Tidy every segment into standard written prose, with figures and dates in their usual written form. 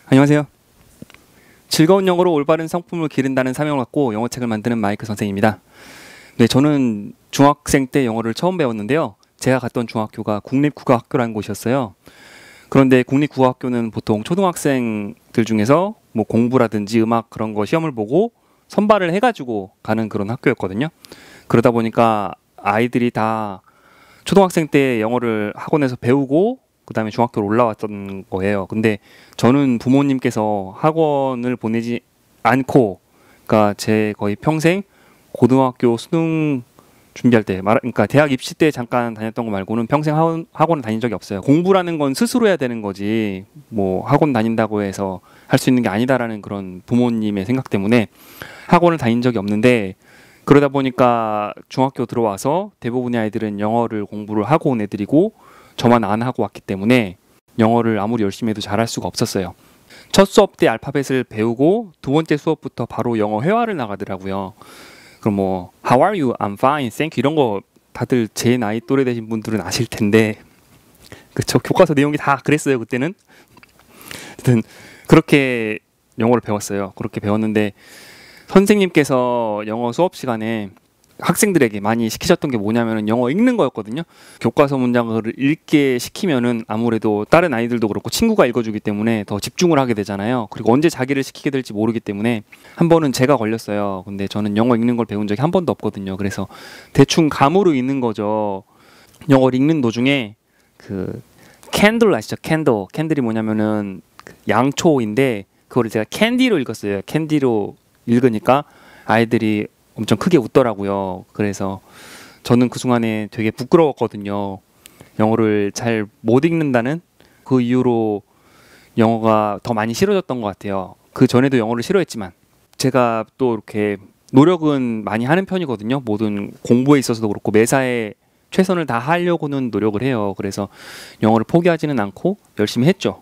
안녕하세요. 즐거운 영어로 올바른 성품을 기른다는 사명을 갖고 영어책을 만드는 마이크 선생입니다. 네, 저는 중학생 때 영어를 처음 배웠는데요. 제가 갔던 중학교가 국립국어학교라는 곳이었어요. 그런데 국립국어학교는 보통 초등학생들 중에서 뭐 공부라든지 음악 그런 거 시험을 보고 선발을 해가지고 가는 그런 학교였거든요. 그러다 보니까 아이들이 다 초등학생 때 영어를 학원에서 배우고 그 다음에 중학교로 올라왔던 거예요. 근데 저는 부모님께서 학원을 보내지 않고, 그러니까 제 거의 평생 고등학교 수능 준비할 때, 그러니까 대학 입시 때 잠깐 다녔던 거 말고는 평생 학원을 다닌 적이 없어요. 공부라는 건 스스로 해야 되는 거지, 뭐 학원 다닌다고 해서 할 수 있는 게 아니다라는 그런 부모님의 생각 때문에 학원을 다닌 적이 없는데, 그러다 보니까 중학교 들어와서 대부분의 아이들은 영어를 공부를 하고 온 애들이고 저만 안 하고 왔기 때문에 영어를 아무리 열심히 해도 잘할 수가 없었어요. 첫 수업 때 알파벳을 배우고 두 번째 수업부터 바로 영어 회화를 나가더라고요. 그럼 뭐 How are you? I'm fine, thank you 이런 거 다들 제 나이 또래 되신 분들은 아실 텐데, 그쵸, 교과서 내용이 다 그랬어요 그때는. 하여튼 그렇게 영어를 배웠어요. 그렇게 배웠는데 선생님께서 영어 수업 시간에 학생들에게 많이 시키셨던 게 뭐냐면은 영어 읽는 거였거든요. 교과서 문장을 읽게 시키면은 아무래도 다른 아이들도 그렇고 친구가 읽어주기 때문에 더 집중을 하게 되잖아요. 그리고 언제 자기를 시키게 될지 모르기 때문에 한 번은 제가 걸렸어요. 근데 저는 영어 읽는 걸 배운 적이 한 번도 없거든요. 그래서 대충 감으로 읽는 거죠. 영어를 읽는 도중에 그 캔들 아시죠? 캔들이 뭐냐면은 양초인데 그거를 제가 캔디로 읽었어요. 캔디로 읽으니까 아이들이 엄청 크게 웃더라고요. 그래서 저는 그 순간에 되게 부끄러웠거든요. 영어를 잘 못 읽는다는 그 이유로 영어가 더 많이 싫어졌던 것 같아요. 그 전에도 영어를 싫어했지만 제가 또 이렇게 노력은 많이 하는 편이거든요. 모든 공부에 있어서도 그렇고 매사에 최선을 다하려고는 노력을 해요. 그래서 영어를 포기하지는 않고 열심히 했죠.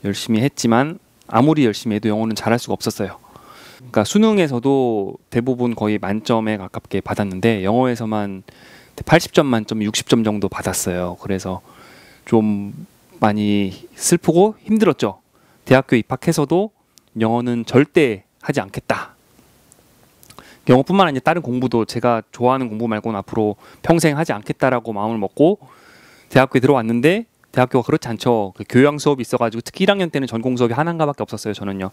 열심히 했지만 아무리 열심히 해도 영어는 잘할 수가 없었어요. 그러니까 수능에서도 대부분 거의 만점에 가깝게 받았는데 영어에서만 80점 만점 60점 정도 받았어요. 그래서 좀 많이 슬프고 힘들었죠. 대학교 입학해서도 영어는 절대 하지 않겠다. 영어뿐만 아니라 다른 공부도 제가 좋아하는 공부 말고는 앞으로 평생 하지 않겠다라고 마음을 먹고 대학교에 들어왔는데 대학교가 그렇지 않죠. 그 교양 수업이 있어가지고 특히 1학년 때는 전공 수업이 하나인가밖에 없었어요. 저는요.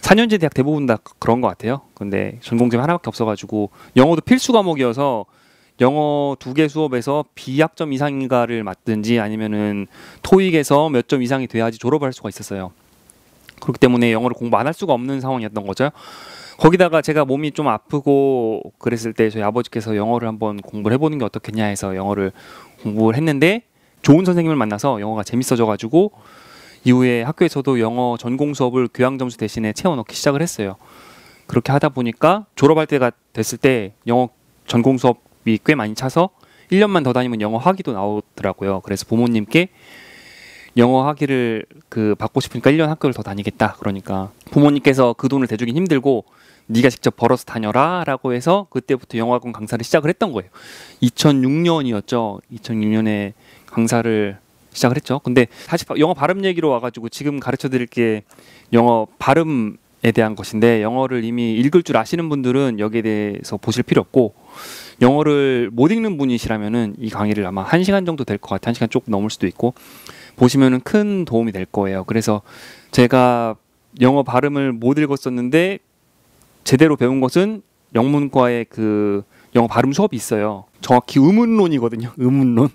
4년제 대학 대부분 다 그런 것 같아요. 근데 전공점이 하나밖에 없어가지고 영어도 필수 과목이어서 영어 2개 수업에서 B학점 이상인가를 맞든지 아니면은 토익에서 몇 점 이상이 돼야지 졸업을 할 수가 있었어요. 그렇기 때문에 영어를 공부 안 할 수가 없는 상황이었던 거죠. 거기다가 제가 몸이 좀 아프고 그랬을 때 저희 아버지께서 영어를 한번 공부를 해보는 게 어떻겠냐 해서 영어를 공부를 했는데 좋은 선생님을 만나서 영어가 재밌어져가지고 이후에 학교에서도 영어 전공 수업을 교양 점수 대신에 채워 넣기 시작을 했어요. 그렇게 하다 보니까 졸업할 때가 됐을 때 영어 전공 수업이 꽤 많이 차서 1년만 더 다니면 영어 학위도 나오더라고요. 그래서 부모님께 영어 학위를 받고 싶으니까 1년 학교를 더 다니겠다. 그러니까 부모님께서 그 돈을 대주긴 힘들고 네가 직접 벌어서 다녀라 라고 해서 그때부터 영어학원 강사를 시작을 했던 거예요. 2006년이었죠. 2006년에 강사를 시작을 했죠. 근데 다시 영어 발음 얘기로 와가지고 지금 가르쳐 드릴 게 영어 발음에 대한 것인데 영어를 이미 읽을 줄 아시는 분들은 여기에 대해서 보실 필요 없고 영어를 못 읽는 분이시라면은 이 강의를 아마 1시간 정도 될 것 같아요. 1시간 조금 넘을 수도 있고 보시면은 큰 도움이 될 거예요. 그래서 제가 영어 발음을 못 읽었었는데 제대로 배운 것은 영문과의 그 영어 발음 수업이 있어요. 정확히 의문론이거든요. 의문론.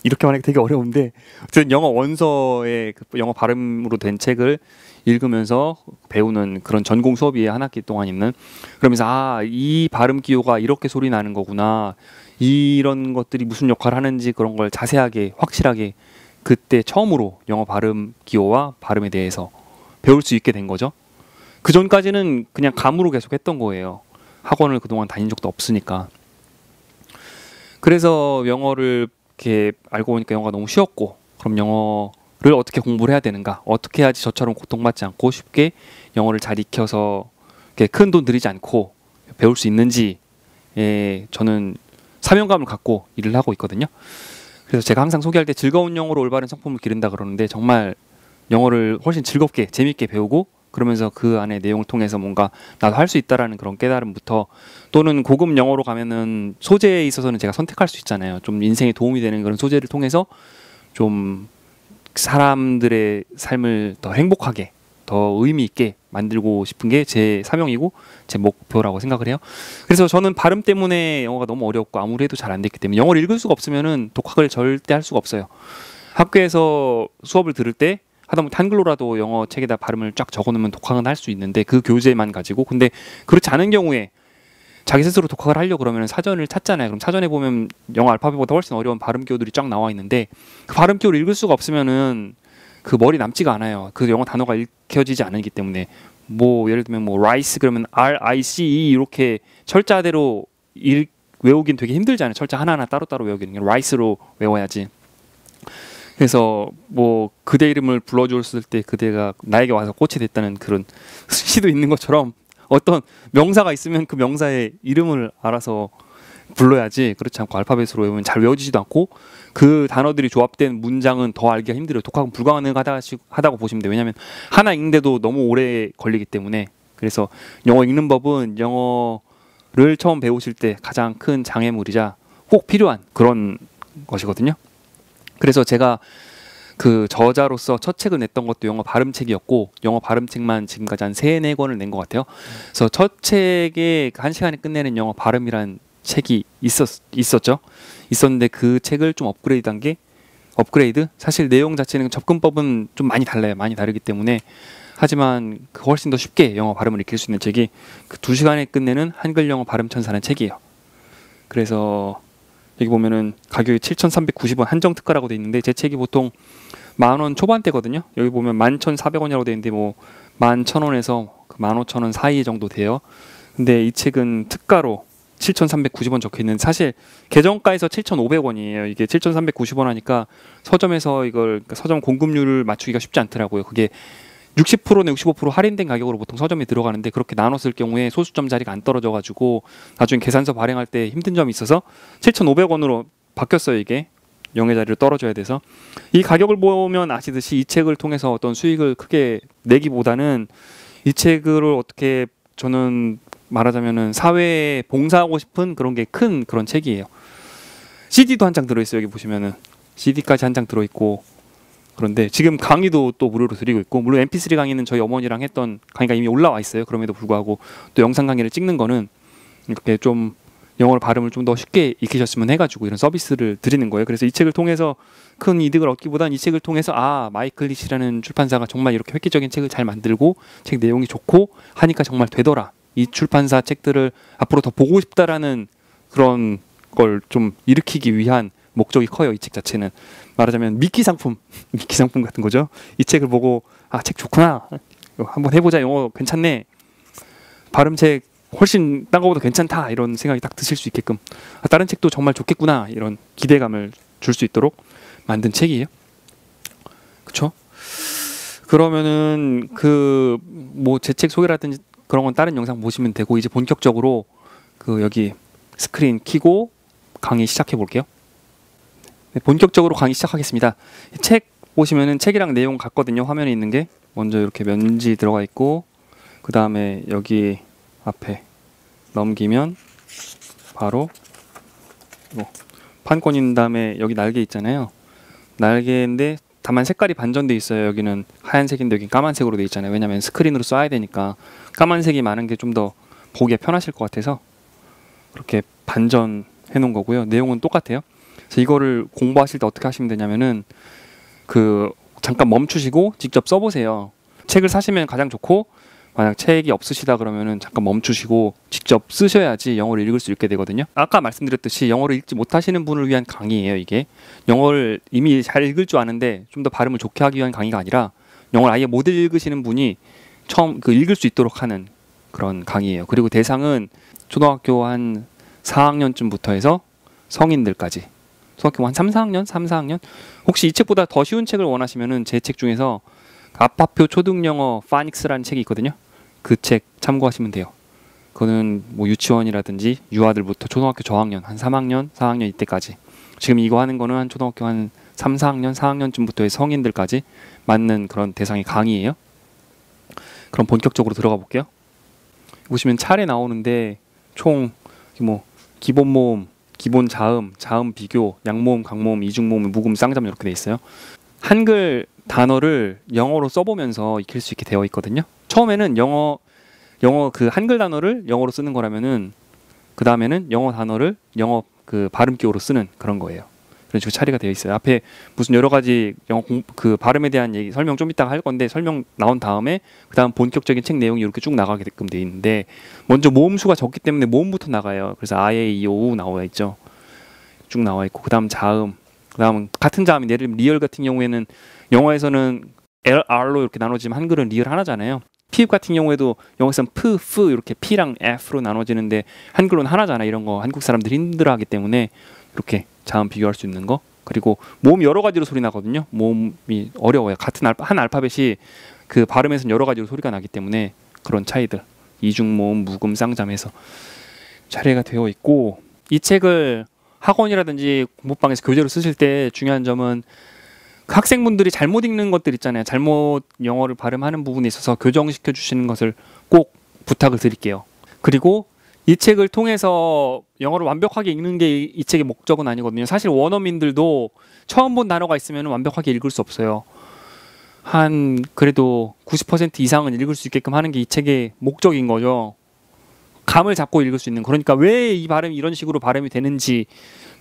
이렇게 말하기 되게 어려운데 어쨌든 영어 원서의 영어 발음으로 된 책을 읽으면서 배우는 그런 전공 수업이 한 학기 동안 있는, 그러면서 이 발음 기호가 이렇게 소리 나는 거구나, 이런 것들이 무슨 역할을 하는지 그런 걸 자세하게 확실하게 그때 처음으로 영어 발음 기호와 발음에 대해서 배울 수 있게 된 거죠. 그 전까지는 그냥 감으로 계속 했던 거예요. 학원을 그동안 다닌 적도 없으니까. 그래서 영어를 이렇게 알고 보니까 영어가 너무 쉬웠고, 그럼 영어를 어떻게 공부를 해야 되는가, 어떻게 해야지 저처럼 고통받지 않고 쉽게 영어를 잘 익혀서 큰 돈 들이지 않고 배울 수 있는지에 저는 사명감을 갖고 일을 하고 있거든요. 그래서 제가 항상 소개할 때 즐거운 영어로 올바른 성품을 기른다 그러는데 정말 영어를 훨씬 즐겁게 재밌게 배우고 그러면서 그 안에 내용을 통해서 뭔가 나도 할 수 있다라는 그런 깨달음부터 또는 고급 영어로 가면은 소재에 있어서는 제가 선택할 수 있잖아요. 좀 인생에 도움이 되는 그런 소재를 통해서 좀 사람들의 삶을 더 행복하게 더 의미 있게 만들고 싶은 게 제 사명이고 제 목표라고 생각을 해요. 그래서 저는 발음 때문에 영어가 너무 어렵고 아무리 해도 잘 안 됐기 때문에 영어를 읽을 수가 없으면은 독학을 절대 할 수가 없어요. 학교에서 수업을 들을 때 하다못해 한글로라도 영어 책에다 발음을 쫙 적어놓으면 독학은 할 수 있는데 그 교재만 가지고 근데 그렇지 않은 경우에 자기 스스로 독학을 하려고 그러면 사전을 찾잖아요. 그럼 사전에 보면 영어 알파벳보다 훨씬 어려운 발음 기호들이 쫙 나와 있는데 그 발음 기호를 읽을 수가 없으면은 그 머리 남지가 않아요. 그 영어 단어가 읽혀지지 않기 때문에 뭐 예를 들면 뭐 rice 그러면 R-I-C-E 이렇게 철자대로 외우긴 되게 힘들잖아요. 철자 하나하나 따로따로 외우기는 rice로 외워야지. 그래서 뭐 그대 이름을 불러주었을 때 그대가 나에게 와서 꽃이 됐다는 그런 시도 있는 것처럼 어떤 명사가 있으면 그 명사의 이름을 알아서 불러야지 그렇지 않고 알파벳으로 외우면 잘 외워지지도 않고 그 단어들이 조합된 문장은 더 알기가 힘들어요. 독학은 불가능하다고 보시면 돼요. 왜냐하면 하나 읽는데도 너무 오래 걸리기 때문에. 그래서 영어 읽는 법은 영어를 처음 배우실 때 가장 큰 장애물이자 꼭 필요한 그런 것이거든요. 그래서 제가 그 저자로서 첫 책을 냈던 것도 영어 발음책이었고 영어 발음책만 지금까지 한 3-4권을 낸 것 같아요. 그래서 첫 책에 1시간에 끝내는 영어 발음이란 책이 있었는데 그 책을 좀 업그레이드한 게 사실 내용 자체는 접근법은 좀 많이 달라요. 많이 다르기 때문에 하지만 그 훨씬 더 쉽게 영어 발음을 익힐 수 있는 책이 그 2시간에 끝내는 한글 영어 발음 천사라는 책이에요. 그래서 여기 보면은 가격이 7,390원 한정 특가라고 돼 있는데 제 책이 보통 10,000원 초반대거든요. 여기 보면 11,400원이라고 돼 있는데 뭐 11,000원에서 15,000원 사이 정도 돼요. 근데 이 책은 특가로 7,390원 적혀 있는 사실 개정가에서 7,500원이에요. 이게 7,390원 하니까 서점에서 이걸 서점 공급률을 맞추기가 쉽지 않더라고요. 그게 60%나 65% 할인된 가격으로 보통 서점에 들어가는데 그렇게 나눴을 경우에 소수점 자리가 안 떨어져가지고 나중에 계산서 발행할 때 힘든 점이 있어서 7,500원으로 바뀌었어요. 이게 영의 자리를 떨어져야 돼서 이 가격을 보면 아시듯이 이 책을 통해서 어떤 수익을 크게 내기보다는 이 책을 어떻게 저는 말하자면은 사회에 봉사하고 싶은 그런 게 큰 그런 책이에요. CD도 한 장 들어있어요. 여기 보시면은 CD까지 한 장 들어있고 그런데 지금 강의도 또 무료로 드리고 있고 물론 MP3 강의는 저희 어머니랑 했던 강의가 이미 올라와 있어요. 그럼에도 불구하고 또 영상 강의를 찍는 거는 이렇게 좀 영어를 발음을 좀 더 쉽게 익히셨으면 해가지고 이런 서비스를 드리는 거예요. 그래서 이 책을 통해서 큰 이득을 얻기보다는 이 책을 통해서 마이클리시라는 출판사가 정말 이렇게 획기적인 책을 잘 만들고 책 내용이 좋고 하니까 정말 되더라. 이 출판사 책들을 앞으로 더 보고 싶다라는 그런 걸 좀 일으키기 위한 목적이 커요. 이 책 자체는 말하자면 미끼 상품 같은 거죠. 이 책을 보고 책 좋구나. 한번 해보자. 영어 괜찮네. 발음책 훨씬 딴 거보다 괜찮다. 이런 생각이 딱 드실 수 있게끔 다른 책도 정말 좋겠구나. 이런 기대감을 줄 수 있도록 만든 책이에요. 그쵸? 그러면은 그 뭐 제 책 소개라든지 그런 건 다른 영상 보시면 되고 이제 본격적으로 그 여기 스크린 켜고 강의 시작해 볼게요. 네, 본격적으로 강의 시작하겠습니다. 책 보시면은 책이랑 내용 같거든요. 화면에 있는 게 먼저 이렇게 면지 들어가 있고 그 다음에 여기 앞에 넘기면 바로 판권인 다음에 여기 날개 있잖아요. 날개인데 다만 색깔이 반전돼 있어요. 여기는 하얀색인데 여기 까만색으로 돼 있잖아요. 왜냐하면 스크린으로 써야 되니까 까만색이 많은 게 좀 더 보기에 편하실 것 같아서 그렇게 반전해 놓은 거고요. 내용은 똑같아요. 그래서 이거를 공부하실 때 어떻게 하시면 되냐면은 그 잠깐 멈추시고 직접 써보세요. 책을 사시면 가장 좋고 만약 책이 없으시다 그러면은 잠깐 멈추시고 직접 쓰셔야지 영어를 읽을 수 있게 되거든요. 아까 말씀드렸듯이 영어를 읽지 못하시는 분을 위한 강의예요. 이게 영어를 이미 잘 읽을 줄 아는데 좀 더 발음을 좋게 하기 위한 강의가 아니라 영어를 아예 못 읽으시는 분이 처음 읽을 수 있도록 하는 그런 강의예요. 그리고 대상은 초등학교 한 4학년쯤부터 해서 성인들까지 초등학교 한 3-4학년? 혹시 이 책보다 더 쉬운 책을 원하시면은 제 책 중에서 아빠표 초등영어 파닉스라는 책이 있거든요. 그 책 참고하시면 돼요. 그거는 뭐 유치원이라든지 유아들부터 초등학교 저학년 한 3학년, 4학년 이때까지. 지금 이거 하는 거는 한 초등학교 한 3, 4학년, 4학년쯤부터의 성인들까지 맞는 그런 대상의 강의예요. 그럼 본격적으로 들어가 볼게요. 보시면 차례 나오는데 총 뭐 기본 모음, 기본 자음, 자음 비교, 양모음, 강모음, 이중모음, 무금, 쌍자음 이렇게 돼 있어요. 한글 단어를 영어로 써보면서 익힐 수 있게 되어 있거든요. 처음에는 영어 그 한글 단어를 영어로 쓰는 거라면은 그 다음에는 영어 단어를 영어 그 발음 기호로 쓰는 그런 거예요. 그런 식으로 처리가 되어 있어요. 앞에 무슨 여러 가지 영어 그 발음에 대한 얘기 설명 좀 이따가 할 건데 설명 나온 다음에 그 다음 본격적인 책 내용이 이렇게 쭉 나가게끔 되어 있는데 먼저 모음 수가 적기 때문에 모음부터 나가요. 그래서 아에 이오 우 나와 있죠. 쭉 나와 있고 그 다음 자음, 그 다음 같은 자음이 예를 들면 리얼 같은 경우에는 영어에서는 LR로 이렇게 나눠지면 한글은 리얼 하나잖아요. 피읍 같은 경우에도 영어에서는 프, 프 이렇게 P랑 F로 나눠지는데 한글로는 하나잖아. 이런 거 한국 사람들이 힘들어하기 때문에 이렇게 자음 비교할 수 있는 거. 그리고 모음 여러 가지로 소리 나거든요. 모음이 어려워요. 같은 한 알파벳이 그 발음에서는 여러 가지로 소리가 나기 때문에 그런 차이들. 이중모음, 무금, 쌍자음에서 차례가 되어 있고 이 책을 학원이라든지 공부방에서 교재로 쓰실 때 중요한 점은 그 학생분들이 잘못 읽는 것들 있잖아요. 잘못 영어를 발음하는 부분에 있어서 교정시켜 주시는 것을 꼭 부탁을 드릴게요. 그리고 이 책을 통해서 영어를 완벽하게 읽는 게 이 책의 목적은 아니거든요. 사실 원어민들도 처음 본 단어가 있으면 완벽하게 읽을 수 없어요. 한 그래도 90% 이상은 읽을 수 있게끔 하는 게 이 책의 목적인 거죠. 감을 잡고 읽을 수 있는. 그러니까 왜 이 발음이 이런 식으로 발음이 되는지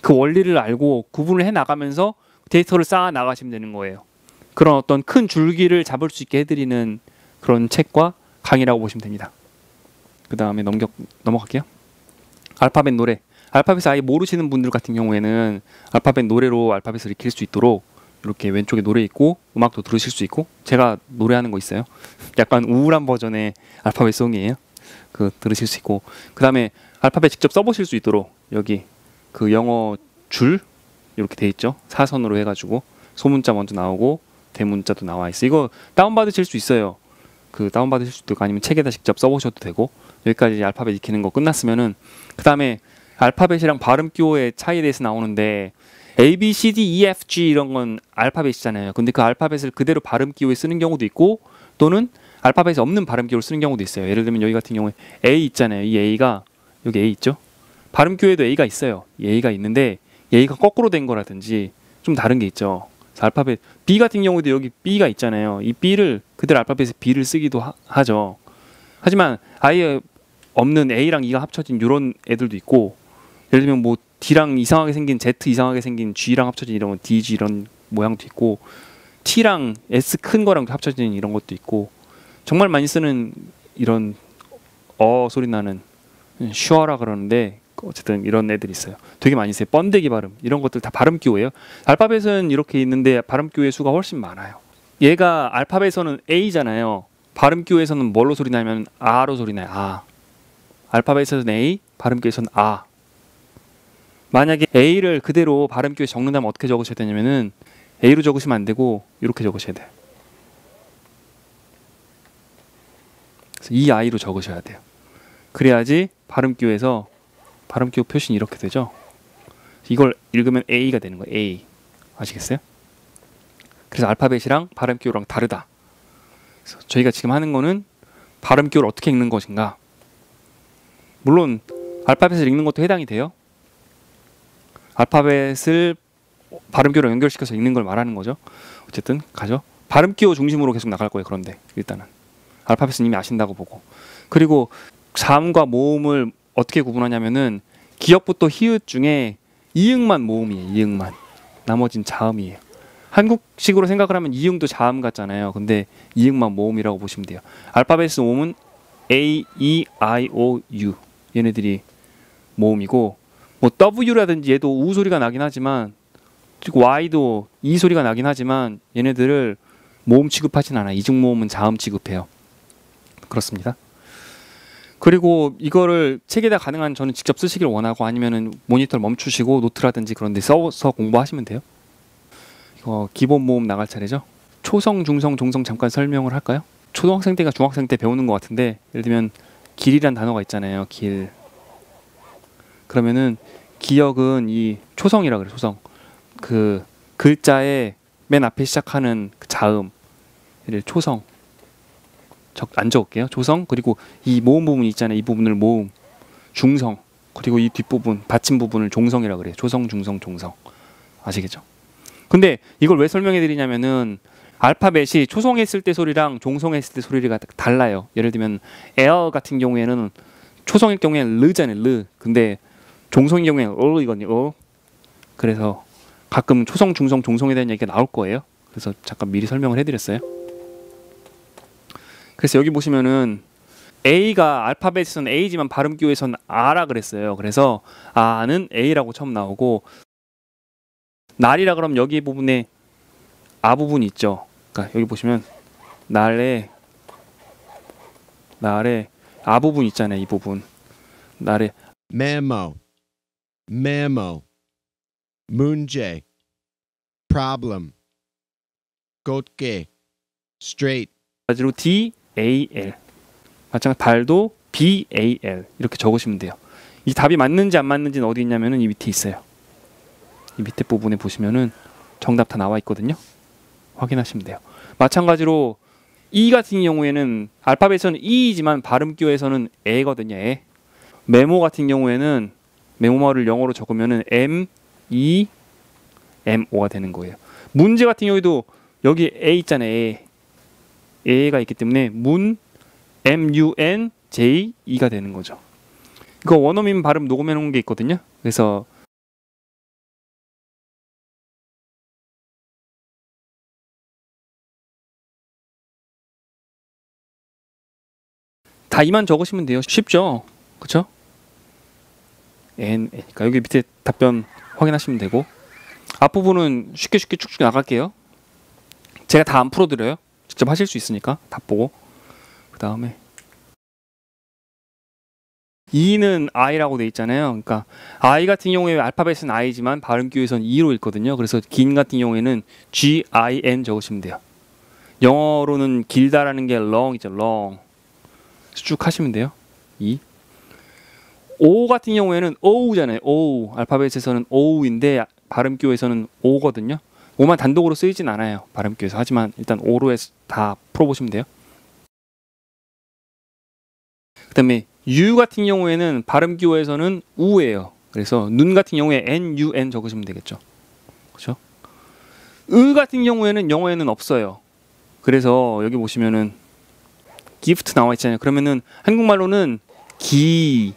그 원리를 알고 구분을 해 나가면서 데이터를 쌓아 나가시면 되는 거예요. 그런 어떤 큰 줄기를 잡을 수 있게 해드리는 그런 책과 강의라고 보시면 됩니다. 그 다음에 넘어갈게요. 알파벳 노래. 알파벳을 아예 모르시는 분들 같은 경우에는 알파벳 노래로 알파벳을 익힐 수 있도록 이렇게 왼쪽에 노래 있고 음악도 들으실 수 있고 제가 노래하는 거 있어요. 약간 우울한 버전의 알파벳 송이에요. 그 들으실 수 있고 그 다음에 알파벳 직접 써보실 수 있도록 여기 그 영어 줄 이렇게 돼 있죠. 사선으로 해가지고 소문자 먼저 나오고 대문자도 나와 있어. 이거 다운받으실 수 있어요. 그 다운받으실 수도 있고 아니면 책에다 직접 써보셔도 되고 여기까지 알파벳 익히는 거 끝났으면은 그 다음에 알파벳이랑 발음 기호의 차이에 대해서 나오는데 A, B, C, D, E, F, G 이런 건 알파벳이잖아요. 근데 그 알파벳을 그대로 발음 기호에 쓰는 경우도 있고 또는 알파벳이 없는 발음 기호를 쓰는 경우도 있어요. 예를 들면 여기 같은 경우에 A 있잖아요. 이 A가 여기 A 있죠. 발음 기호에도 A가 있어요. 이 A가 있는데 A가 거꾸로 된 거라든지 좀 다른 게 있죠. 알파벳 B 같은 경우도 여기 B가 있잖아요. 이 B를 그대로 알파벳에 B를 쓰기도 하죠. 하지만 아예 없는 A랑 E가 합쳐진 이런 애들도 있고 예를 들면 뭐 D랑 이상하게 생긴 Z 이상하게 생긴 G랑 합쳐진 이런 DG 이런 모양도 있고 T랑 S 큰 거랑 합쳐진 이런 것도 있고 정말 많이 쓰는 이런 소리 나는 슈어라 그러는데 어쨌든 이런 애들이 있어요. 되게 많이 써요. 번데기 발음 이런 것들 다 발음 기호예요. 알파벳은 이렇게 있는데 발음 기호의 수가 훨씬 많아요. 얘가 알파벳에서는 A잖아요. 발음 기호에서는 뭘로 소리 나면 R로 소리 나요. 아. 알파벳에서는 A, 발음 기호에서는 A. 만약에 A를 그대로 발음 기호에 적는다면 어떻게 적으셔야 되냐면은 A로 적으시면 안 되고 이렇게 적으셔야 돼요. 그래서 이 I로 적으셔야 돼요. 그래야지 발음 기호에서 발음 기호 표시는 이렇게 되죠. 이걸 읽으면 A가 되는 거예요. A. 아시겠어요? 그래서 알파벳이랑 발음 기호랑 다르다. 그래서 저희가 지금 하는 거는 발음 기호를 어떻게 읽는 것인가. 물론 알파벳을 읽는 것도 해당이 돼요. 알파벳을 발음 기호랑 연결시켜서 읽는 걸 말하는 거죠. 어쨌든 가죠. 발음 기호 중심으로 계속 나갈 거예요. 그런데 일단은 알파벳은 이미 아신다고 보고 그리고 자음과 모음을 어떻게 구분하냐면은 기역부터 히읗 중에 이응만 모음이에요. 이응만. 나머진 자음이에요. 한국식으로 생각을 하면 이응도 자음 같잖아요. 근데 이응만 모음이라고 보시면 돼요. 알파벳 모음은 A, E, I, O, U 얘네들이 모음이고 뭐 W라든지 얘도 우 소리가 나긴 하지만 Y도 이 소리가 나긴 하지만 얘네들을 모음 취급하진 않아요. 이중 모음은 자음 취급해요. 그렇습니다. 그리고 이거를 책에다 가능한 저는 직접 쓰시길 원하고 아니면은 모니터를 멈추시고 노트라든지 그런 데 써서 공부하시면 돼요. 이거 기본 모음 나갈 차례죠. 초성, 중성, 종성 잠깐 설명을 할까요? 초등학생 때가 중학생 때 배우는 것 같은데 예를 들면 길이란 단어가 있잖아요. 길. 그러면은 기역은 이 초성이라 그래. 초성. 그 글자의 맨 앞에 시작하는 그 자음, 예를 초성 안 적을게요. 조성, 그리고 이 모음 부분 있잖아요. 이 부분을 모음, 중성, 그리고 이 뒷부분 받침 부분을 종성이라 그래요. 조성, 중성, 종성. 아시겠죠? 근데 이걸 왜 설명해 드리냐면은 알파벳이 초성했을 때 소리랑 종성했을 때 소리가 달라요. 예를 들면 L 같은 경우에는 초성일 경우에는 르잖아요. 르. 근데 종성일 경우에는 이거든요. 그래서 가끔 초성, 중성, 종성에 대한 얘기가 나올 거예요. 그래서 잠깐 미리 설명을 해드렸어요. 그래서 여기 보시면은 A가 알파벳에서는 A지만 발음기호에서는 R라 그랬어요. 그래서 아는 A라고 처음 나오고, 날이라 그러면 여기 부분에 아 부분이 있죠. 그러니까 여기 보시면 날에 아 부분 있잖아요. 이 부분 날에 memo, memo, 문제, problem, 곧게, straight. 마찬가지로 D, A, L 마찬가지 발도 B, A, L 이렇게 적으시면 돼요. 이 답이 맞는지 안 맞는지는 어디 있냐면은 이 밑에 있어요. 이 밑에 부분에 보시면은 정답 다 나와 있거든요. 확인하시면 돼요. 마찬가지로 E 같은 경우에는 알파벳에서는 E이지만 발음기호에서는 E거든요. E. 메모 같은 경우에는 메모를 영어로 적으면은 M, E, M, O가 되는 거예요. 문제 같은 경우에도 여기 A 있잖아요. A. A가 있기 때문에 문, M, U, N, J, E가 되는 거죠. 이거 원어민 발음 녹음해 놓은 게 있거든요. 그래서 다 이만 적으시면 돼요. 쉽죠? 그쵸? N, N니까 여기 밑에 답변 확인하시면 되고, 앞부분은 쉽게 쭉쭉 나갈게요. 제가 다 안 풀어드려요. 직접 하실 수 있으니까 답 보고. 그 다음에 E는 I라고 돼 있잖아요. 그러니까 I 같은 경우에 알파벳은 I지만 발음기호에서는 E로 읽거든요. 그래서 긴 같은 경우에는 G-I-N 적으시면 돼요. 영어로는 길다라는 게 long이죠. long. 쭉 하시면 돼요. E. O 같은 경우에는 O잖아요. O. 알파벳에서는 O인데 발음기호에서는 O거든요. O만 단독으로 쓰이진 않아요. 발음기호에서. 하지만 일단 O로 해서 다 풀어보시면 돼요. 그 다음에 U 같은 경우에는 발음기호에서는 U예요. 그래서 눈 같은 경우에 N-U-N 적으시면 되겠죠. 그렇죠? 으 같은 경우에는 영어에는 없어요. 그래서 여기 보시면은 gift 나와 있잖아요. 그러면은 한국말로는 기,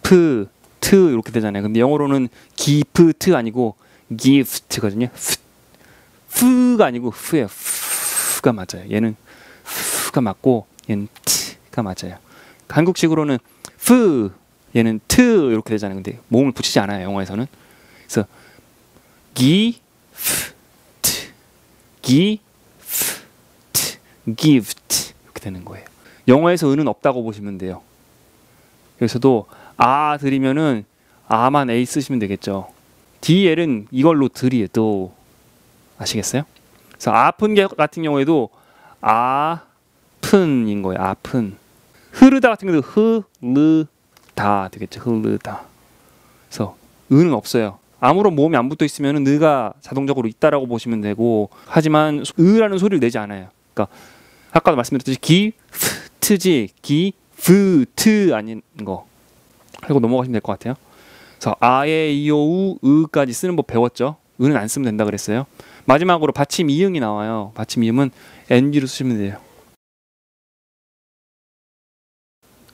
프, 트 이렇게 되잖아요. 근데 영어로는 기프트 아니고 gift거든요. 프가 아니고 프예요. 프가 맞아요. 얘는 프가 맞고 얘는 트가 맞아요. 한국식으로는 프, 얘는 트 이렇게 되잖아요. 근데 모음을 붙이지 않아요. 영어에서는. 그래서 gift, gift 이렇게 되는 거예요. 영어에서 은은 없다고 보시면 돼요. 여기서도 아 들이면은 아만 A 쓰시면 되겠죠. DL은 이걸로 들이에요. 또 아시겠어요? 그래서 아픈 게 같은 경우에도 아픈인 거예요. 아픈. 흐르다 같은 경우도 흐르다 되겠죠. 흐르다. 그래서 은은 없어요. 아무런 모음이 안 붙어 있으면 느가 자동적으로 있다라고 보시면 되고, 하지만 으라는 소리를 내지 않아요. 그러니까 아까도 말씀드렸듯이 기프트지 기프트 아닌 거 하고 넘어가시면 될 것 같아요. 그래서 아에 이오우 으까지 쓰는 법 배웠죠. 으는 안 쓰면 된다 그랬어요. 마지막으로 받침 이응이 나와요. 받침 이응은 NG로 쓰시면 돼요.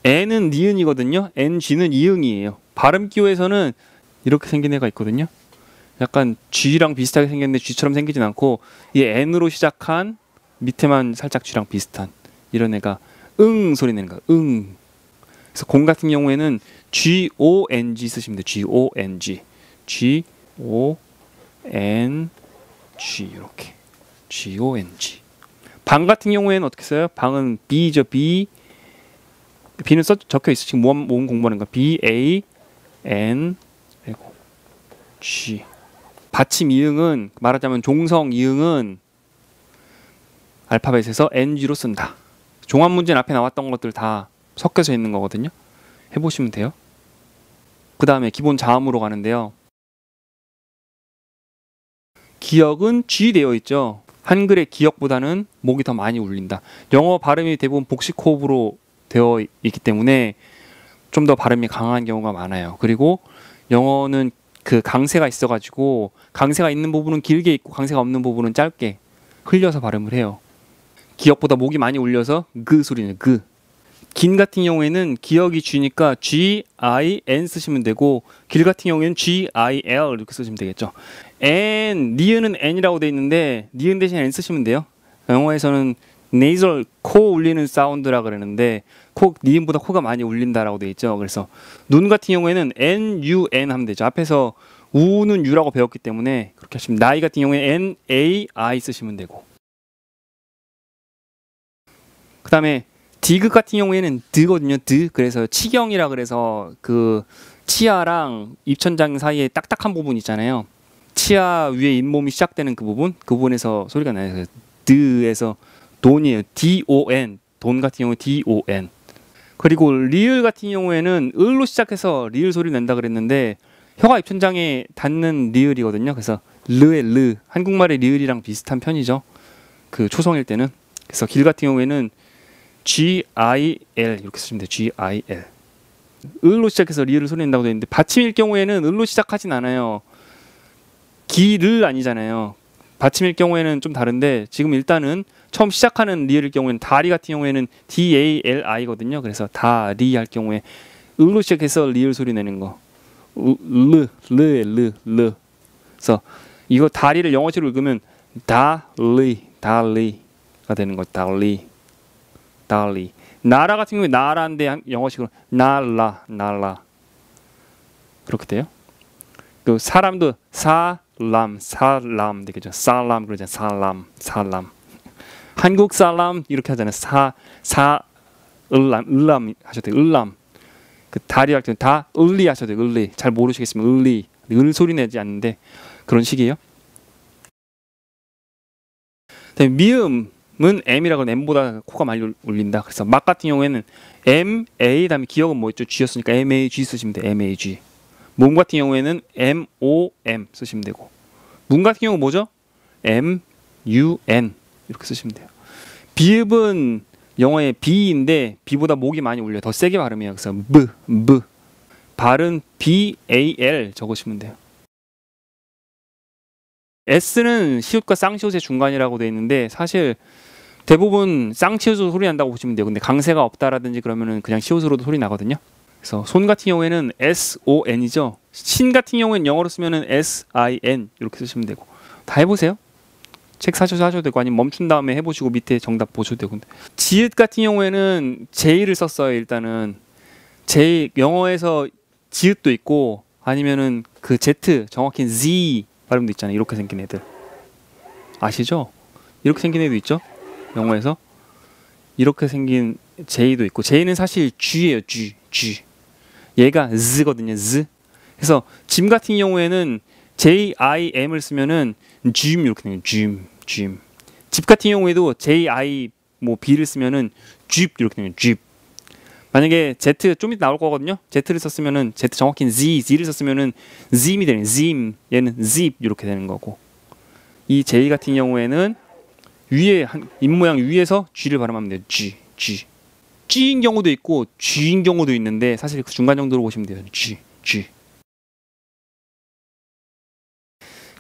N은 니은이거든요. NG는 이응이에요. 발음 기호에서는 이렇게 생긴 애가 있거든요. 약간 G랑 비슷하게 생겼는데 G처럼 생기진 않고, 이 N으로 시작한 밑에만 살짝 G랑 비슷한 이런 애가 응 소리 내는 거야. 응. 그래서 공 같은 경우에는 G-O-N-G 쓰시면 돼요. G-O-N-G. G-O-N-G 이렇게. G-O-N-G. 방 같은 경우에는 어떻게 써요? 방은 B죠. B. B는 적혀 있어. 지금 모음 공부하는 거. B-A-N G. 받침 이응은 말하자면 종성 이응은 알파벳에서 NG로 쓴다. 종합 문제 앞에 나왔던 것들 다 섞여서 있는 거거든요. 해보시면 돼요. 그 다음에 기본 자음으로 가는데요. 기역은 G 되어 있죠. 한글의 기역보다는 목이 더 많이 울린다. 영어 발음이 대부분 복식 호흡으로 되어 있기 때문에 좀 더 발음이 강한 경우가 많아요. 그리고 영어는 그 강세가 있어가지고 강세가 있는 부분은 길게 있고 강세가 없는 부분은 짧게 흘려서 발음을 해요. 기역보다 목이 많이 울려서 그 소리는 그. 긴 같은 경우에는 기역이 G니까 G-I-N 쓰시면 되고 길 같은 경우에는 G-I-L 이렇게 쓰시면 되겠죠. N, 니은은 N이라고 되어 있는데 니은 대신 N 쓰시면 돼요. 영어에서는 nasal, 코 울리는 사운드라 그러는데 코, 니은보다 코가 많이 울린다라고 되어 있죠. 그래서 눈 같은 경우에는 N-U-N 하면 되죠. 앞에서 우는 U라고 배웠기 때문에 그렇게 하시면 나이 같은 경우에 N-A-I 쓰시면 되고 그 다음에 디귿 같은 경우에는 드거든요. 드. 그래서 치경이라 그래서 그 치아랑 입천장 사이에 딱딱한 부분 있잖아요. 치아 위에 잇몸이 시작되는 그 부분에서 소리가 나요. 그래서 드에서 돈이에요. D-O-N. 돈 같은 경우에 D-O-N. 그리고 리을 같은 경우에는 을로 시작해서 리을 소리 낸다 그랬는데 혀가 입천장에 닿는 리을이거든요. 그래서 르의 르. 한국말의 리을이랑 비슷한 편이죠. 그 초성일 때는. 그래서 길 같은 경우에는 G-I-L 이렇게 쓰시면 돼요. G-I-L. 을로 시작해서 리을을 소리 낸다고 되어 있는데 받침일 경우에는 을로 시작하진 않아요. 기를 아니잖아요. 받침일 경우에는 좀 다른데 지금 일단은 처음 시작하는 리을일 경우에는 다리 같은 경우에는 D-A-L-I거든요. 그래서 다리 할 경우에 을로 시작해서 리을 소리 내는 거. 르. 그래서 이거 다리를 영어식으로 읽으면 달리가 되는 거죠. 달리. 나라 같은 경우에 나라인데 영어식으로 날라 그렇게 돼요. 그 사람도 살람 되겠죠. 살람 그러잖아요. 살람. 한국 살람 이렇게 하잖아요. 을람 하셔도 돼요. 을람. 그 다리 할 때는 다 을리 하셔도 돼요. 을리. 잘 모르시겠으면 을리. 을 소리 내지 않는데 그런 식이에요. 미음은 M이라고 하면 M보다 코가 많이 울린다. 그래서 막 같은 경우에는 M, A 다음에 기억은 뭐 있죠? G였으니까 M, A, G 쓰시면 돼요. M, A, G. 몸 같은 경우에는 M, O, M 쓰시면 되고 문 같은 경우 뭐죠? M, U, N 이렇게 쓰시면 돼요. 비읍은 영어의 B인데 B보다 목이 많이 울려요. 더 세게 발음해요. 그래서 B. 발은 B, A, L 적으시면 돼요. S는 시옷과 쌍시옷의 중간이라고 되어 있는데 사실 대부분 쌍시옷으로 소리 난다고 보시면 돼요. 근데 강세가 없다라든지 그러면은 그냥 시옷으로도 소리 나거든요. 그래서 손 같은 경우에는 S-O-N이죠. 신 같은 경우에는 영어로 쓰면은 S-I-N 이렇게 쓰시면 되고 다 해보세요. 책 사셔서 하셔도 되고 아니면 멈춘 다음에 해보시고 밑에 정답 보셔도 되고. 근데 지읒 같은 경우에는 J를 썼어요. 일단은 J 영어에서 지읒도 있고 아니면은 그 Z 정확히 Z 발음도 있잖아요. 이렇게 생긴 애들 아시죠? 이렇게 생긴 애도 있죠. 영어에서 이렇게 생긴 J도 있고 J는 사실 G예요. G. 얘가 Z거든요. Z. 그래서 짐 같은 경우에는 J-I-M을 쓰면은 짐 이렇게 되는 짐. 집 같은 경우에도 J-I 뭐 B를 쓰면은 집 이렇게 되는 집. 만약에 Z 좀 이따 나올 거거든요. Z를 썼으면은 Z 정확히는 Z를 썼으면은 Zim이 되는 Zim. 얘는 Zip 이렇게 되는 거고. 이 J 같은 경우에는 위에 입 모양 위에서 G를 발음하면 돼요. G. G인 경우도 있고 G인 경우도 있는데 사실 그 중간 정도로 보시면 돼요. G.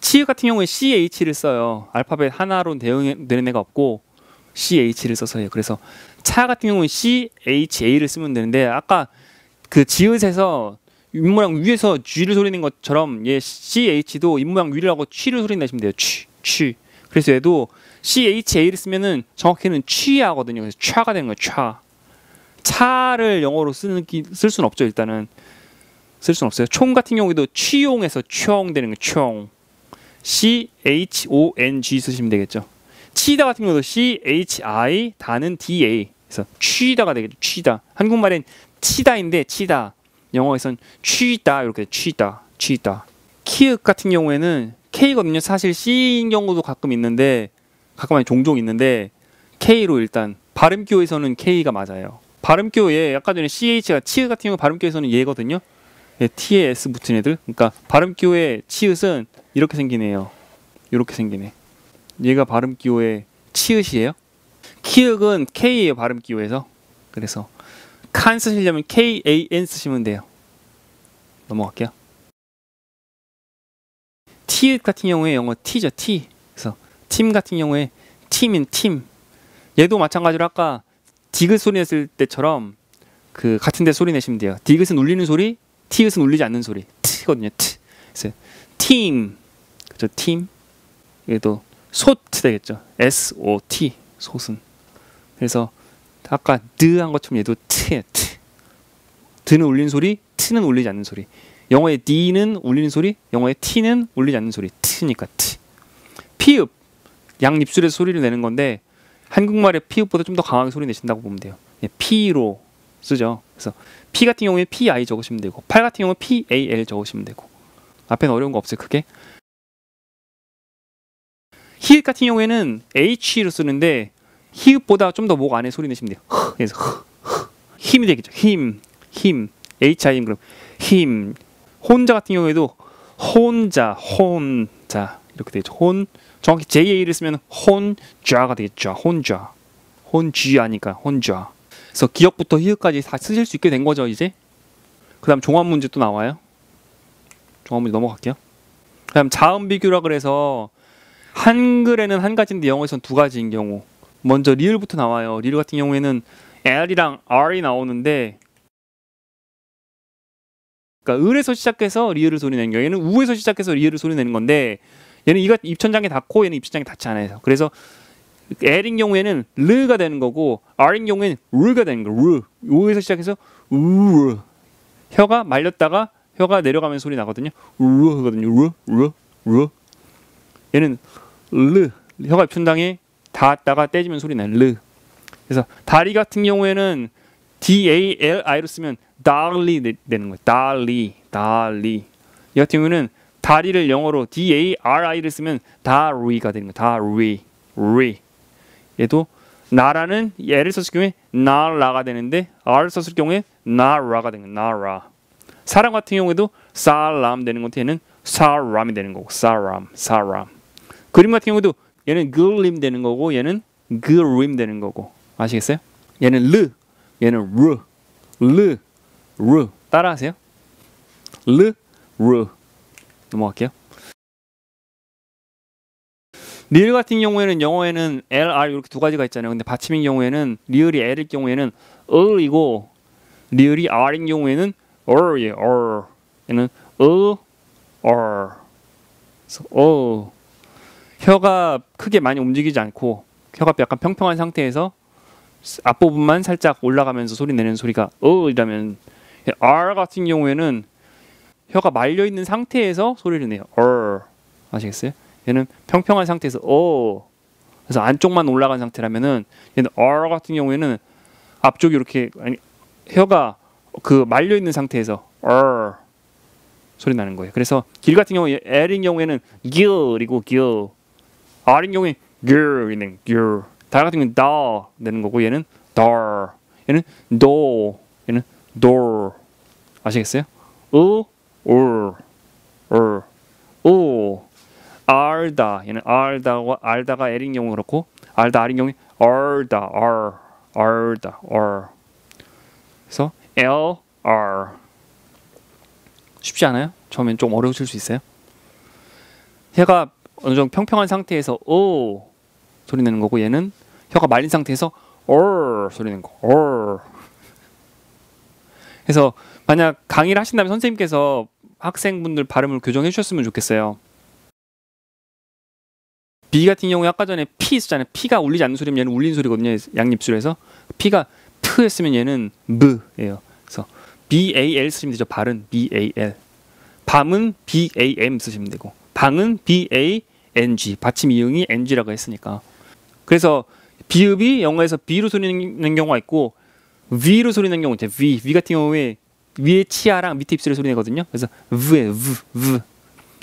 치읓 같은 경우에 CH를 써요. 알파벳 하나로 되는 애가 없고 CH를 써서 해요. 그래서 차 같은 경우는 CHA를 쓰면 되는데 아까 그 지읒에서 입모양 위에서 G를 소리 낸 것처럼 얘 CH도 입모양 위라고 취를 소리 내시면 돼요. 취. 그래서 얘도 CHA를 쓰면은 정확히는 취하거든요. 그래서 차가 되는 거예요. 차를 영어로 쓸 수는 없죠. 일단은 쓸 수는 없어요. 총 같은 경우에도 취용에서 총 되는 거예요. 총. CHONG 쓰시면 되겠죠. 치다 같은 경우도 CHI 다는 DA. 그래서 취다가 되겠죠. 취다. 한국말엔 치다인데 치다. 영어에선 취다 이렇게 취다. 키읔 같은 경우에는 K거든요. 사실 C인 경우도 가끔 있는데 가끔 아니 종종 있는데 K로 일단 발음교에서는 K가 맞아요. 발음교에 아까 전에 CH가 치읓 같은 경우 발음교에서는 얘거든요. 예, T에 S 붙은 애들. 그러니까 발음교의 치읓은 이렇게 생긴 애예요. 이렇게 생기네. 얘가 발음 기호의 치읓이에요. 키읔은 K예요, 발음 기호에서. 그래서 칸 쓰시려면 KAN 쓰시면 돼요. 넘어갈게요. 티읕 같은 경우에 영어 T죠, T. 그래서 팀 같은 경우에 팀인 팀. 얘도 마찬가지로 아까 디귿 소리 냈을 때처럼 그 같은 데 소리 내시면 돼요. 디귿은 울리는 소리, 티읕은 울리지 않는 소리. T거든요. T. 그래서 팀. 그죠? 팀. 얘도 소트 되겠죠. SOT. 솥은. 그래서 아까 드 한 것처럼 얘도 T예요. T. 드는 울리는 소리, T는 울리지 않는 소리. 영어의 D는 울리는 소리, 영어의 T는 울리지 않는 소리. T니까 T. 피읍. 양 입술에서 소리를 내는 건데 한국말의 피읍보다 좀 더 강하게 소리 내신다고 보면 돼요. P로 쓰죠. 그래서 P 같은 경우에 PI 적으시면 되고, 팔 같은 경우에 PAL 적으시면 되고. 앞에는 어려운 거 없어요. 크게. 히읗 같은 경우에는 H로 쓰는데 히읗보다 좀 더 목 안에 소리 내시면 돼요. 그래서 힘이 되겠죠. 힘. HIM 그럼 힘. 혼자 같은 경우에도 혼자 이렇게 되죠. 정확히 JA를 쓰면 혼자가 되겠죠. 혼자니까 혼자. 그래서 기역부터 히읗까지 다 쓰실 수 있게 된 거죠, 이제. 그다음 종합 문제 또 나와요. 종합 문제 넘어갈게요. 그다음 자음 비교라 그래서 한글에는 한 가지인데 영어에서는 두 가지인 경우. 먼저 리을부터 나와요. 리을 같은 경우에는 L이랑 R이 나오는데, 그러니까 을에서 시작해서 리을을 소리 내는 경우, 얘는 우에서 시작해서 리을을 소리 내는 건데, 얘는 이가 입천장에 닿고 얘는 입천장에 닿지 않아요. 그래서 L인 경우에는 르가 되는 거고, R인 경우에는 르가 되는 거. 르. 우에서 시작해서 르. 혀가 말렸다가 혀가 내려가면 소리 나거든요. 르거든요. 르. 얘는 르. 혀가 입천장에 닿았다가 떼지면 소리 나요. 르. 그래서 다리 같은 경우에는 DALI로 쓰면 달리 되는 거예요. 달리. 이 같은 경우는 다리를 영어로 DARI를 쓰면 다리가 되는 거예요. 다리. 얘도 나라는 L을 썼을 경우에 나라가 되는데 R을 썼을 경우에 나라가 되는 거예요. 나라. 사람 같은 경우에도 사람 되는 것도 얘는 사람이 되는 거고. 사람. 그림 같은 경우도 얘는 그림 되는 거고 얘는 그림 되는 거고. 아시겠어요? 얘는 르, 얘는 르. 따라하세요. 르. 넘어갈게요. 리을 같은 경우에는 영어에는 L, R 이렇게 두 가지가 있잖아요. 근데 받침인 경우에는 리을이 L일 경우에는 을이고 리을이 R인 경우에는 얼이에요. 얘는 그래서 혀가 크게 많이 움직이지 않고 혀가 약간 평평한 상태에서 앞부분만 살짝 올라가면서 소리 내는 소리가 이라면, R 같은 경우에는 혀가 말려 있는 상태에서 소리를 내요. 아시겠어요? 얘는 평평한 상태에서 그래서 안쪽만 올라간 상태라면은 얘는 R 같은 경우에는 앞쪽이 이렇게 혀가 그 말려 있는 상태에서 소리 나는 거예요. 그래서 길 같은 경우에 L인 경우에는 길이고 길, R인 경우에 gir이는 길, 달 같은 경우는 다 되는 거고 얘는 dar, 얘는 do, 얘는 door. 아시겠어요? 알다, 얘는 알다가 L인 경우 그렇고 알다 R인 경우에 알다. 그래서 L, R. 쉽지 않아요? 처음엔 좀 어려우실 수 있어요. 혀가 어느 정도 평평한 상태에서 소리 내는 거고 얘는 혀가 말린 상태에서 소리 내는 거. 그래서 만약 강의를 하신다면 선생님께서 학생분들 발음을 교정해 주셨으면 좋겠어요. B 같은 경우에 아까 전에 P 있었잖아요. P가 울리지 않는 소리면 얘는 울린 소리거든요. 양입술에서. P가 P 했으면 얘는 B예요. 그래서 BAL 쓰시면 되죠. 발은 BAL. 밤은 BAM 쓰시면 되고 방은 BANG. 받침 이응이 NG라고 했으니까. 그래서 비읍이 영어에서 B로 소리 내는 경우가 있고 V로 소리 내는 경우가 있죠. V 같은 경우에 위에 치아랑 밑에 입술에 소리 내거든요. 그래서 V예요.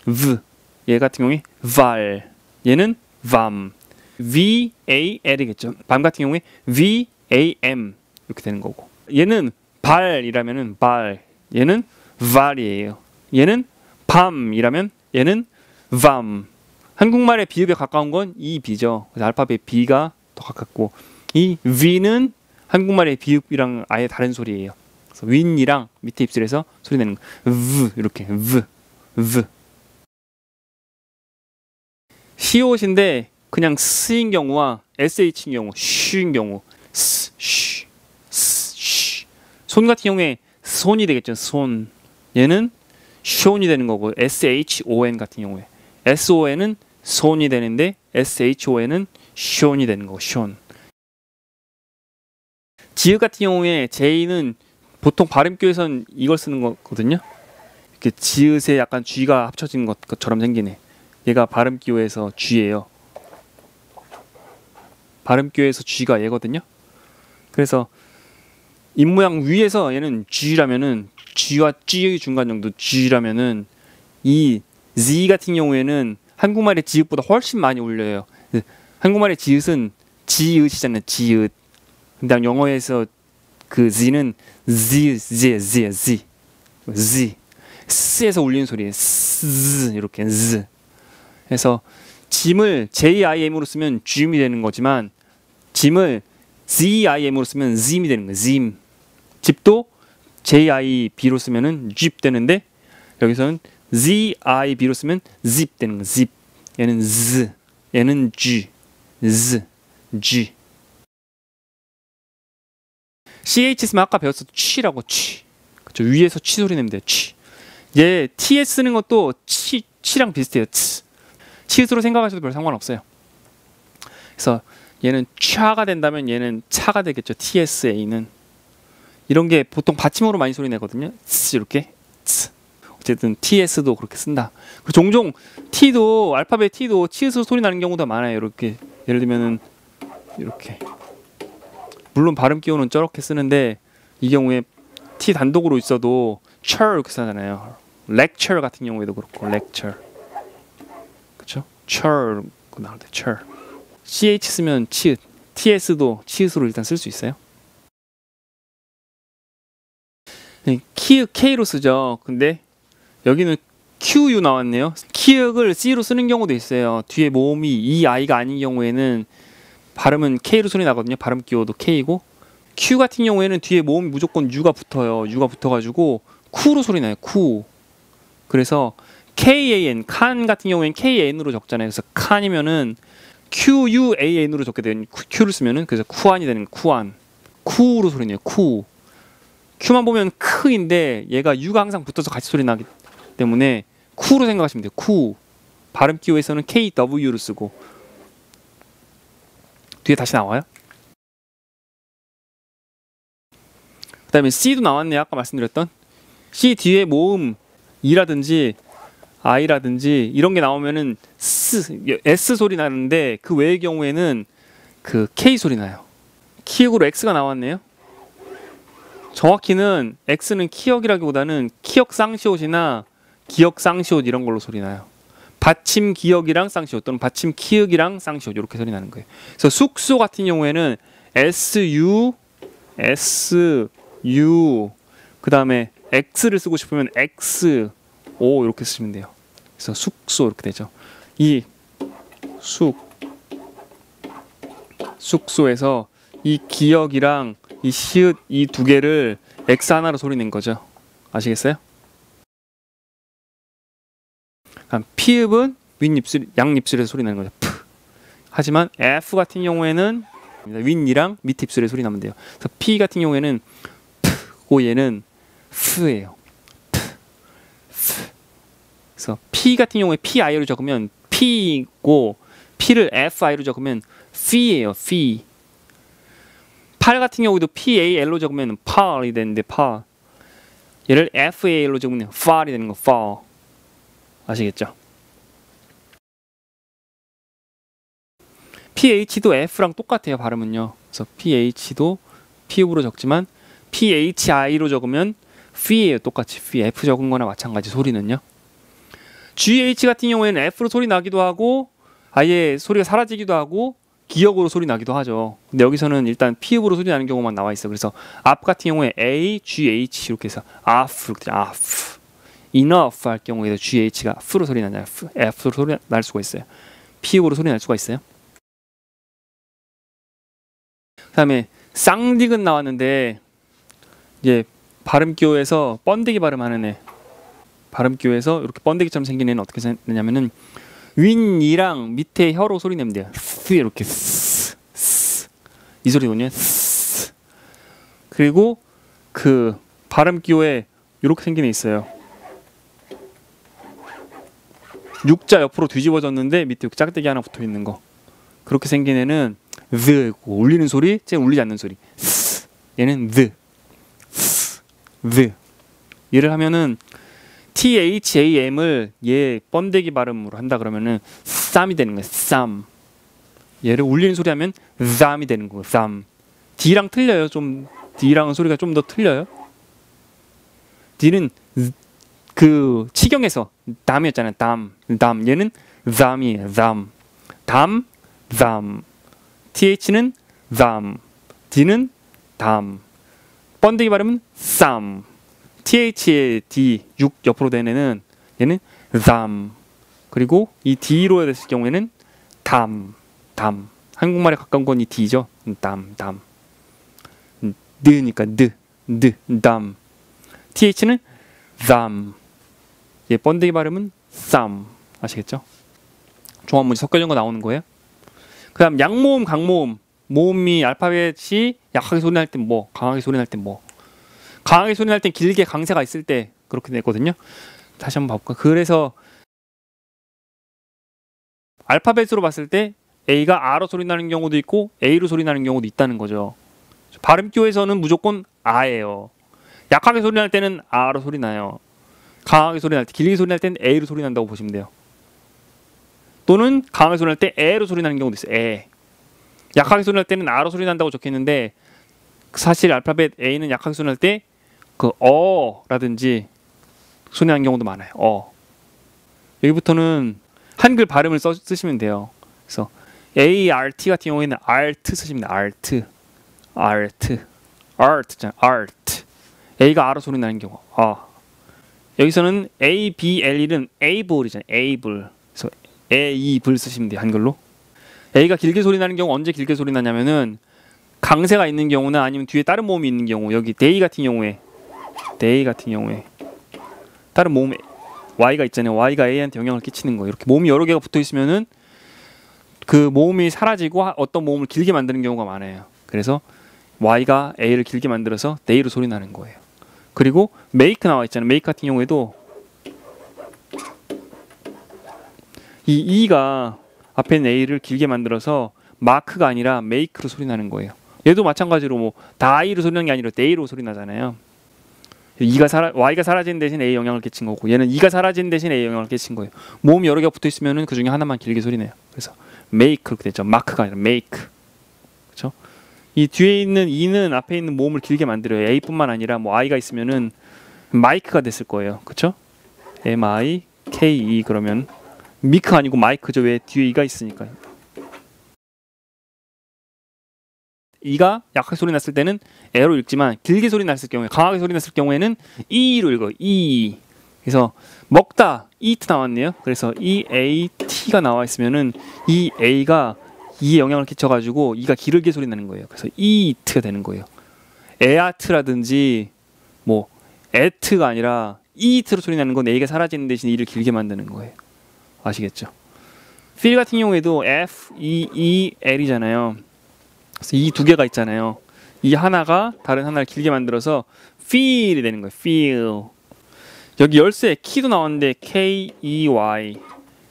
V. 얘 같은 경우에 val. 얘는 vam. VAL이겠죠. 밤 같은 경우에 VAM 이렇게 되는 거고. 얘는 발이라면은 발. 얘는 val이에요. 얘는 밤이라면 얘는 vam. 한국말의 비읍에 가까운 건 이 B죠. 그래서 알파벳 B가 더 가깝고 이 V는 한국말의 비읍이랑 아예 다른 소리예요. 그래서 윈이랑 밑에 입술에서 소리 내는 거. V 이렇게 V. 시옷인데 그냥 스인 경우와 sh인 경우, 쉬인 경우, 손 같은 경우에 손이 되겠죠. 손. 얘는 shon이 되는 거고 shon 같은 경우에 son은 손이 되는데 shon은 shon이 되는 거고 shon. 지읒 같은 경우에 j는 보통 발음교에선 이걸 쓰는 거거든요. 이렇게 지읒에 약간 쥐가 합쳐진 것처럼 생기네. 얘가 발음기호에서 쥐예요. 발음기호에서 쥐가 얘거든요. 그래서 입모양 위에서 얘는 쥐라면은 쥐와 쥐의 중간 정도 쥐라면은 이 Z 같은 경우에는 한국말의 지읒보다 훨씬 많이 울려요. 한국말의 지읒은 지읒이잖아요. 지읒. 근데 영어에서 그 Z는 Z. S에서 울리는 소리예요. S 이렇게 Z. 그래서 짐을 JIM으로 쓰면 짐이 되는 거지만 짐을 ZIM으로 쓰면 ZIM이 되는 거예요. ZIM. 집도 JIB로 쓰면은 집 되는데 여기서는 ZIB로 쓰면 zip 되는 거예요. zip. 얘는 Z. 얘는 G. Z. G. CH 쓰면 아까 배웠었던 취라고 취. 그렇죠. 위에서 취 소리 내면 돼요. 취. 얘 TS 쓰는 것도 취랑 비슷해요. 치읓으로 생각하셔도 별 상관없어요. 그래서 얘는 차가 된다면 얘는 차가 되겠죠. TSA는 이런 게 보통 받침으로 많이 소리 내거든요. 이렇게 어쨌든 TS도 그렇게 쓴다. 그리고 종종 T도 알파벳 T도 치읓으로 소리 나는 경우도 많아요. 이렇게 예를 들면은 이렇게 물론 발음 기호는 저렇게 쓰는데 이 경우에 T 단독으로 있어도 철 이렇게 쓰잖아요. lecture 같은 경우에도 그렇고 lecture. 그렇죠? 철 나올 때 철. CH 쓰면 치읓. TS도 치읓으로 일단 쓸 수 있어요. 키읔 K로 쓰죠. 근데 여기는 QU 나왔네요. 키읔을 C로 쓰는 경우도 있어요. 뒤에 모음이 이 I가 아닌 경우에는 발음은 K로 소리 나거든요. 발음 기호도 K고 Q 같은 경우에는 뒤에 모음이 무조건 U가 붙어요. U가 붙어가지고 쿠로 소리 나요. 쿠. 그래서 KAN, 칸 같은 경우에는 KAN으로 적잖아요. 그래서 칸이면은 QUAN으로 적게 되는 Q를 쓰면은 그래서 쿠안이 되는 거예요. 쿠안. 쿠로 소리 내요. 쿠. Q만 보면 크인데 얘가 U가 항상 붙어서 같이 소리 나기 때문에 쿠로 생각하시면 돼요. 쿠. 발음 기호에서는 KW를 쓰고 뒤에 다시 나와요. 그 다음에 C도 나왔네요. 아까 말씀드렸던 C 뒤에 모음 E라든지 I라든지 이런 게 나오면은 S 소리 나는데 그 외의 경우에는 그 K 소리 나요. 키읔으로 X가 나왔네요. 정확히는 X는 키역이라기보다는 키역 쌍시옷이나 기역 쌍시옷 이런 걸로 소리 나요. 받침 기역이랑 쌍시옷 또는 받침 키읔이랑 쌍시옷 이렇게 소리 나는 거예요. 그래서 숙소 같은 경우에는 SU 그 다음에 X를 쓰고 싶으면 XO 이렇게 쓰시면 돼요. 그래서 숙소 이렇게 되죠. 이 숙소에서 이 기역이랑 이 시읒 이 두 개를 X 하나로 소리 낸 거죠. 아시겠어요? 피읍은 윗입술, 양입술에서 소리 나는 거죠. 푸. 하지만 F 같은 경우에는 윗이랑 밑 입술에 소리 나면 돼요. 그래서 P 같은 경우에는 P고 얘는 F예요. 그래서 P 같은 경우에 PI로 적으면 P고 P를 FI로 적으면 Fe예요. Fee. 팔 같은 경우도 PAL로 적으면 팔이 되는데 팔. 얘를 FAL로 적으면 far이 되는 거 far. 아시겠죠? PH도 F랑 똑같아요. 발음은요. 그래서 PH도 피읍으로 적지만 PHI로 적으면 Fe예요. 똑같이 Fee. F 적은 거나 마찬가지 소리는요. GH 같은 경우에는 F로 소리 나기도 하고 아예 소리가 사라지기도 하고 기역으로 소리 나기도 하죠. 근데 여기서는 일단 피읍으로 소리 나는 경우만 나와 있어요. 그래서 앞 같은 경우에 A, GH 이렇게 해서 AF 이렇게 되죠. AF. enough 할 경우에도 GH가 F로 소리 나잖아요. F로 소리 날 수가 있어요. 피읍으로 소리 날 수가 있어요. 그다음에 쌍딕은 나왔는데 이제 발음기호에서 번데기 발음하는 애. 발음기호에서 이렇게 번데기처럼 생긴 애는 어떻게 되냐면은 윗이랑 밑에 혀로 소리 내면 돼요. 스 이렇게 스 이 소리거든요. 스. 그리고 그 발음기호에 이렇게 생긴 애 있어요. 육자 옆으로 뒤집어졌는데 밑에 짝대기 하나 붙어 있는 거. 그렇게 생긴 애는 the 울리는 소리, 쟤 울리지 않는 소리. 얘는 the. 얘를 하면은 THAM을 얘 번데기 발음으로 한다 그러면은 쌈이 되는 거예요. 쌈. 얘를 울리는 소리 하면 쌈이 되는 거예요. 쌈. D랑 틀려요. 좀 D랑은 소리가 좀 더 틀려요. D는 그 치경에서 담이었잖아요. 담. 얘는 담이에요. 담. TH는 담. D는 담. 번데기 발음은 쌈. TH의 D 6 옆으로 된 애는 얘는 담. 그리고 이 D로 됐을 경우에는 담. 한국말에 가까운 건 이 D죠. 담. 느니까 담. TH는 담. 얘 번데기 발음은 쌈. 아시겠죠? 종합문제 섞여진 거 나오는 거예요. 그 다음 양모음, 강모음. 모음이 알파벳이 약하게 소리 날 땐 뭐, 강하게 소리 날 땐 뭐. 강하게 소리 날 땐 길게 강세가 있을 때 그렇게 됐거든요. 다시 한번 봐볼까. 그래서 알파벳으로 봤을 때 A가 R로 소리 나는 경우도 있고 A로 소리 나는 경우도 있다는 거죠. 발음기호에서는 무조건 A예요. 약하게 소리 날 때는 R로 소리 나요. 강하게 소리 날 때, 길게 소리 날 때는 A로 소리 난다고 보시면 돼요. 또는 강하게 소리 날 때 E로 소리 나는 경우도 있어요. 에. 약하게 소리 날 때는 R로 소리 난다고 적혀있는데 사실 알파벳 A는 약하게 소리 날 때 그 어라든지 소리 나는 경우도 많아요. 여기부터는 한글 발음을 쓰시면 돼요. 그래서 ART 같은 경우에는 ART 쓰시면 돼요. ART. A가 R로 소리 나는 경우. 여기서는 ABL은 able이잖아요. able. 그래서 able 쓰시면 돼요. 한글로. A가 길게 소리 나는 경우 언제 길게 소리 나냐면은 강세가 있는 경우나 아니면 뒤에 다른 모음이 있는 경우. 여기 day 같은 경우에 다른 모음에 Y가 있잖아요. Y가 A한테 영향을 끼치는 거예요. 이렇게 모음이 여러 개가 붙어 있으면은 그 모음이 사라지고 어떤 모음을 길게 만드는 경우가 많아요. 그래서 Y가 A를 길게 만들어서 day로 소리 나는 거예요. 그리고 make 나와 있잖아요. make 같은 경우에도 이 E가 앞에 있는 A를 길게 만들어서 마크가 아니라 make로 소리 나는 거예요. 얘도 마찬가지로 뭐 die로 소리 나는 게 아니라 day로 소리 나잖아요. Y가 사라진 대신 A 영향을 끼친 거고 얘는 E가 사라진 대신 A 영향을 끼친 거예요. 모음이 여러 개가 붙어 있으면은 그 중에 하나만 길게 소리 내요. 그래서 make 그렇게 됐죠. 마크가 아니라 make. 그렇죠? 이 뒤에 있는 E는 앞에 있는 모음을 길게 만들어요. A뿐만 아니라 뭐 I가 있으면은 마이크가 됐을 거예요. 그렇죠? M-I-K-E 그러면 미크 아니고 마이크죠. 왜 뒤에 E가 있으니까요. E가 약하게 소리 났을 때는 E로 읽지만 길게 소리 났을 경우에 강하게 소리 났을 경우에는 E로 읽어요. E. 그래서 먹다 eat 나왔네요. 그래서 EAT가 나와 있으면은 이 A가 E에 영향을 끼쳐가지고 E가 길게 소리 나는 거예요. 그래서 eat가 되는 거예요. 에아트라든지 뭐 에트가 아니라 eat로 소리 나는 건 A가 사라지는 대신 E를 길게 만드는 거예요. 아시겠죠? feel 같은 경우에도 F-E-E-L이잖아요. 그래서 이 두 개가 있잖아요. 이 하나가 다른 하나를 길게 만들어서 feel이 되는 거예요. feel. 여기 열쇠 키도 나왔는데 K-E-Y.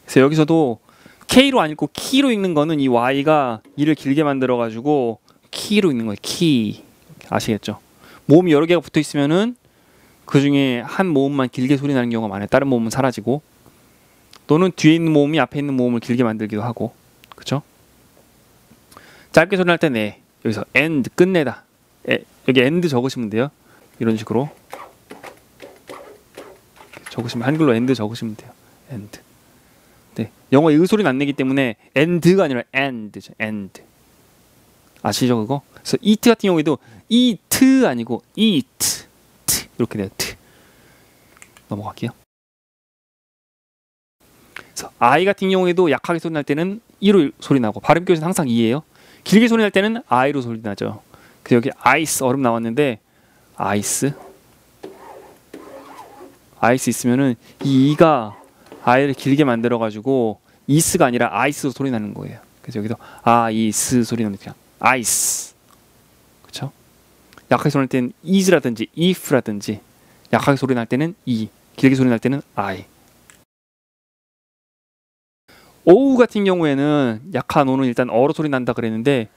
그래서 여기서도 K로 안 읽고 키로 읽는 거는 이 Y가 E를 길게 만들어 가지고 키로 읽는 거예요. 키. 아시겠죠? 모음이 여러 개가 붙어 있으면은 그 중에 한 모음만 길게 소리 나는 경우가 많아요. 다른 모음은 사라지고. 또는 뒤에 있는 모음이 앞에 있는 모음을 길게 만들기도 하고. 그렇죠? 짧게 소리 날 때 네. 여기서 end 끝내다. 여기 end 적으시면 돼요. 이런 식으로 적으시면 한글로 end 적으시면 돼요. end. 네. 영어에 의 소리는 안 내기 때문에 end가 아니라 end죠. end. 아시죠 그거? 그래서 eat 같은 경우에도 eat 아니고 eat. 이렇게 돼요. 넘어갈게요. 그래서 I 같은 경우에도 약하게 소리 날 때는 이로 소리 나고 발음 기호에서는 항상 이예요. 길게 소리 날 때는 I로 소리 나죠. 그 여기 아이스 얼음 나왔는데 아이스 있으면은 이 이가 I를 길게 만들어 가지고 이스가 아니라 아이스로 소리 나는 거예요. 그래서 여기도 아이스 소리 나면 그냥 아이스. 그렇죠? 약하게 소리 날 때는 is라든지 if라든지 약하게 소리 날 때는 e, 길게 소리 날 때는 I. 오우 같은 경우에는 약한 오는 일단 어로 소리 난다 그랬는데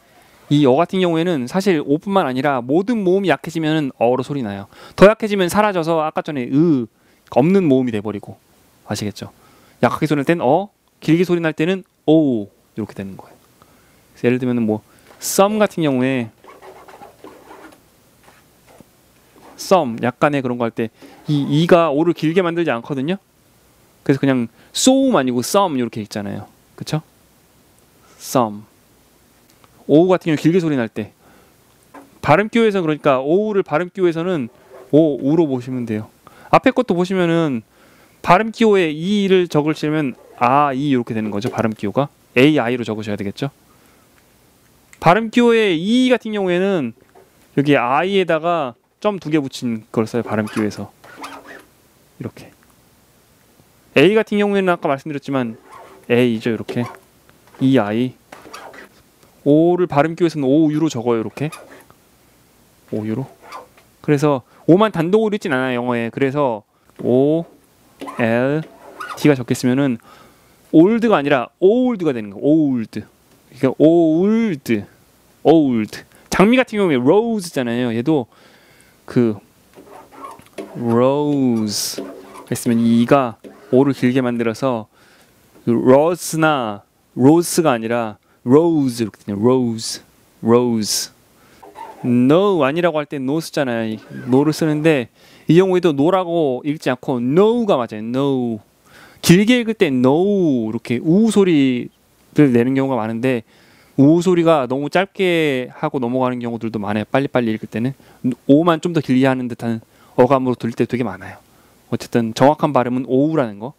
이 어 같은 경우에는 사실 오뿐만 아니라 모든 모음이 약해지면 어로 소리 나요. 더 약해지면 사라져서 아까 전에 없는 모음이 돼버리고 아시겠죠? 약하게 소리 날 때는 어, 길게 소리 날 때는 오 이렇게 되는 거예요. 그래서 예를 들면 뭐 some 같은 경우에 some 약간의 그런 거 할 때 이 이가 오를 길게 만들지 않거든요. 그래서 그냥 so음 아니고 some 이렇게 읽잖아요. 그쵸? some. 오우 같은 경우 길게 소리 날 때 발음 기호에서 그러니까 오우를 발음 기호에서는 오우로 보시면 돼요. 앞에 것도 보시면은 발음 기호에 이를 적으시면 이 이렇게 되는 거죠. 발음 기호가 AI로 적으셔야 되겠죠. 발음 기호에 이 같은 경우에는 여기 I에다가 점 2개 붙인 걸 써요. 발음 기호에서 이렇게. A 같은 경우에는 아까 말씀드렸지만 A죠. 이렇게 EI. O를 발음 기호에서는 OU로 적어요. 이렇게 OU로. 그래서 O만 단독으로 읽진 않아요. 영어에. 그래서 O, L, D가 적혔으면은 old가 아니라 old가 되는 거예요. old. 그러니까 old. 장미 같은 경우에 rose잖아요. 얘도 그 rose 했으면 이가 o를 길게 만들어서 그 rose가 아니라 rose 이렇게 되네요. rose. no 아니라고 할 때 no 쓰잖아요. no를 쓰는데 이 경우에도 no라고 읽지 않고 no가 맞아요. no. 길게 읽을 때 no 이렇게 우 소리를 내는 경우가 많은데 우 소리가 너무 짧게 하고 넘어가는 경우들도 많아요. 빨리빨리 읽을 때는 오만 좀 더 길게 하는 듯한 어감으로 들릴 때 되게 많아요. 어쨌든 정확한 발음은 오우라는 거.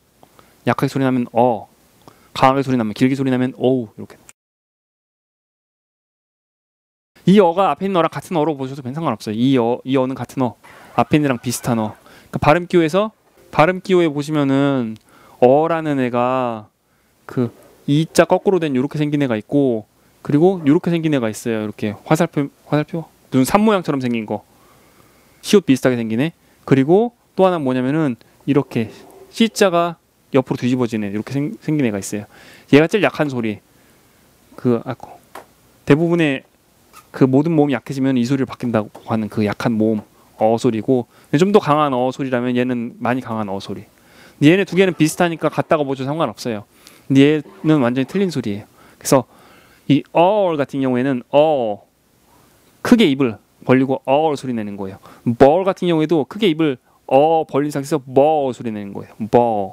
약하게 소리 나면 강하게 소리 나면 길게 소리 나면 오우 이렇게. 이 어가 앞에 있는 어랑 같은 어로 보셔도 상관없어요. 이 어는 같은 어, 앞에 있는 애랑 비슷한 어. 그러니까 발음 기호에 보시면은 어라는 애가 그 이자 거꾸로 된 이렇게 생긴 애가 있고 그리고 이렇게 생긴 애가 있어요. 이렇게 화살표 눈 산 모양처럼 생긴 거. 시옷 비슷하게 생긴 애. 그리고 또 하나 뭐냐면은 이렇게 C자가 옆으로 뒤집어진 애 이렇게 생긴 애가 있어요. 얘가 제일 약한 소리. 대부분의 그 모든 모음이 약해지면 이 소리를 바뀐다고 하는 그 약한 모음 어 소리고 좀 더 강한 어 소리라면 얘는 많이 강한 어 소리. 얘네 두 개는 비슷하니까 같다고 보셔도 상관없어요. 근데 얘는 완전히 틀린 소리예요. 그래서 이 all 같은 경우에는 크게 입을 벌리고 all 소리 내는 거예요. ball 같은 경우에도 크게 입을 벌린 상태에서 ball 소리 내는 거예요. ball.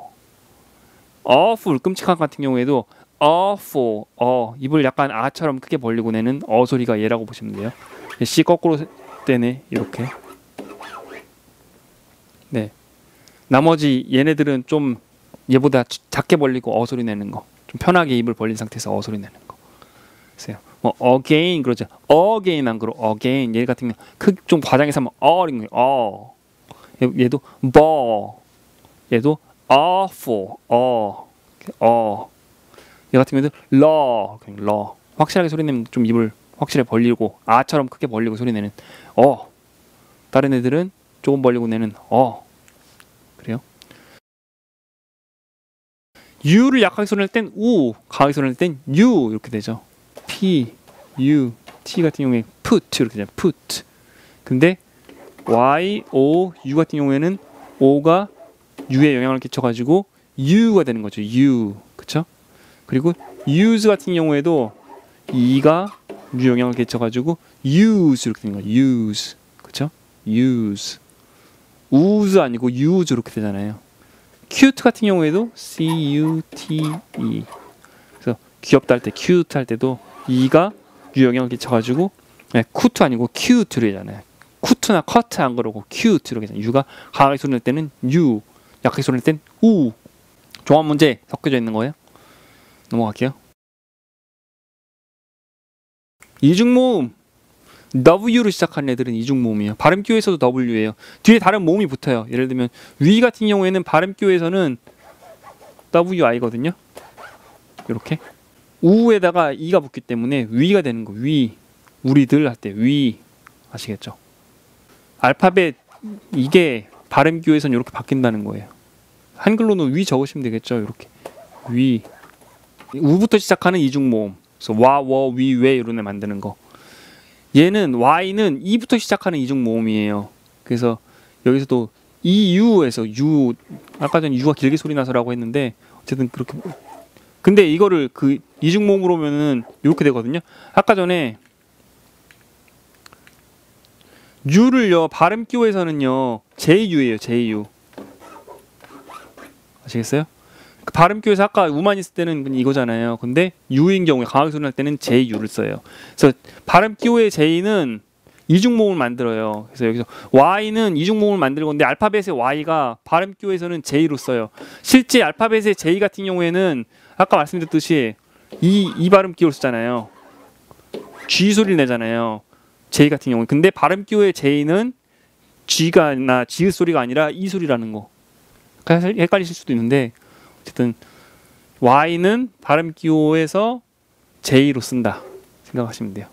awful 끔찍한 같은 경우에도 awful 입을 약간 아처럼 크게 벌리고 내는 소리가 얘라고 보시면 돼요. C 거꾸로 떼네 이렇게. 네. 나머지 얘네들은 좀 얘보다 작게 벌리고 소리 내는 거. 좀 편하게 입을 벌린 상태에서 소리 내는 거. 그래서 뭐 again 그러죠. again 안 그러. again 얘 같은 경우 좀 과장해서 하면 어린 거예요. 얘도 ball. 얘도 awful. 얘 같은 경우도 law. 확실하게 소리 내면 좀 입을 확실하게 벌리고 아처럼 크게 벌리고 소리 내는 다른 애들은 조금 벌리고 내는 그래요? U를 약하게 소리 낼 땐 우, 강하게 소리 낼 땐 U 이렇게 되죠. P, U, T 같은 경우에 put 이렇게 되죠. put. 근데 Y, O, U 같은 경우에는 O가 U에 영향을 끼쳐가지고 U가 되는 거죠. U, 그렇죠? 그리고 use 같은 경우에도 E가 U 영향을 끼쳐가지고 use 이렇게 되는 거예요. use, 그렇죠? use. use 아니고 use 이렇게 되잖아요. cute 같은 경우에도 C-U-T-E. 그래서 귀엽다 할 때, cute 할 때도 E가 U 영향을 끼쳐가지고 cute 아니고 cute를 하잖아요. cute나 cut 안 그러고 cute 이렇게 되잖아요. U가 강하게 소리 낼 때는 U, 약하게 소리 낼 땐 U. 종합 문제 섞여져 있는 거예요. 넘어갈게요. 이중모음 W로 시작하는 애들은 이중모음이에요. 발음 기호에서도 W예요. 뒤에 다른 모음이 붙어요. 예를 들면 위 같은 경우에는 발음 기호에서는 WI거든요. 이렇게 우에다가 E가 붙기 때문에 위가 되는 거. 위. 우리들 할 때 위. 아시겠죠? 알파벳 이게 발음 기호에서는 이렇게 바뀐다는 거예요. 한글로는 위 적으시면 되겠죠. 이렇게 위. 우부터 시작하는 이중모음. 그래서 와, 워, 위, 왜 이런 애 만드는 거. 얘는 Y는 E부터 시작하는 이중모음이에요. 그래서 여기서도 EU에서 U, 아까 전에 U가 길게 소리 나서라고 했는데 어쨌든 그렇게. 근데 이거를 그 이중모음으로 오면은 이렇게 되거든요. 아까 전에 U를요 발음 기호에서는요 JU예요. JU. 아시겠어요? 그 발음 기호에서 아까 우만 있을 때는 이거잖아요. 근데 U인 경우에 강하게 소리 날 때는 JU를 써요. 그래서 발음 기호의 J는 이중모음을 만들어요. 그래서 여기서 Y는 이중모음을 만들 건데 알파벳의 Y가 발음 기호에서는 J로 써요. 실제 알파벳의 J 같은 경우에는 아까 말씀드렸듯이 이 발음 기호를 쓰잖아요. G 소리를 내잖아요. J 같은 경우에. 근데 발음 기호의 J는 G가 나 지읒 소리가 아니라 이 소리라는 거. 헷갈리실 수도 있는데 어쨌든 Y는 발음 기호에서 J로 쓴다 생각하시면 돼요.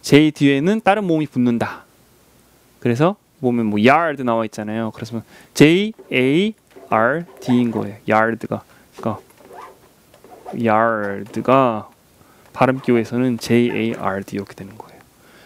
J 뒤에는 다른 모음이 붙는다. 그래서 보면 뭐 yard 나와 있잖아요. 그래서 JARD인 거예요. yard가. 그러니까 yard가 발음 기호에서는 JARD 이렇게 되는 거예요.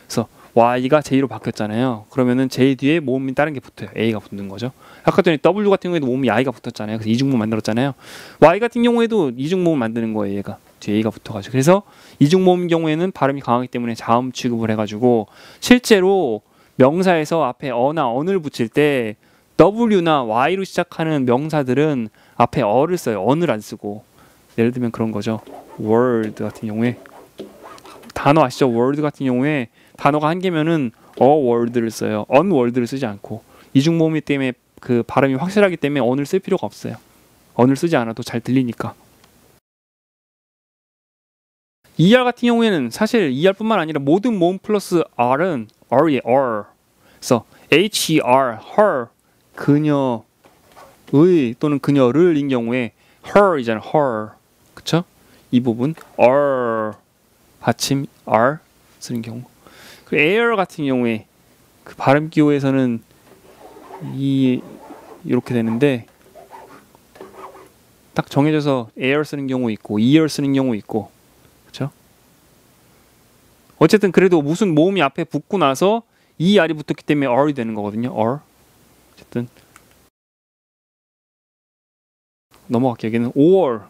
그래서 Y가 J로 바뀌었잖아요. 그러면은 J 뒤에 모음이 다른 게 붙어요. A가 붙는 거죠. 아까 전에 W 같은 경우에도 모음이 I가 붙었잖아요. 그래서 이중모음 만들었잖아요. Y 같은 경우에도 이중모음 만드는 거예요. 얘가 뒤에 A가 붙어가지고. 그래서 이중모음 경우에는 발음이 강하기 때문에 자음 취급을 해가지고 실제로 명사에서 앞에 어나 언을 붙일 때 W나 Y로 시작하는 명사들은 앞에 어를 써요. 언을 안 쓰고. 예를 들면 그런 거죠. word 같은 경우에 단어 아시죠? word 같은 경우에 단어가 한 개면은 word를 써요. on word를 쓰지 않고 이중모음이 때문에 그 발음이 확실하기 때문에 on을 쓸 필요가 없어요. on을 쓰지 않아도 잘 들리니까. ER 같은 경우에는 사실 ER뿐만 아니라 모든 모음 플러스 R은 R이에요. R. 그래서 HER, her, 그녀의 또는 그녀를인 경우에 her이잖아요. her. 그쵸? 이 부분 R 받침 R 쓰는 경우. 그 air 같은 경우에 그 발음 기호에서는 이렇게 되는데 딱 정해져서 air 쓰는 경우 있고 ear 쓰는 경우 있고. 그렇죠? 어쨌든 그래도 무슨 모음이 앞에 붙고 나서 R이 붙었기 때문에 R이 되는 거거든요. R. 어쨌든 넘어갈게요. 여기는 or,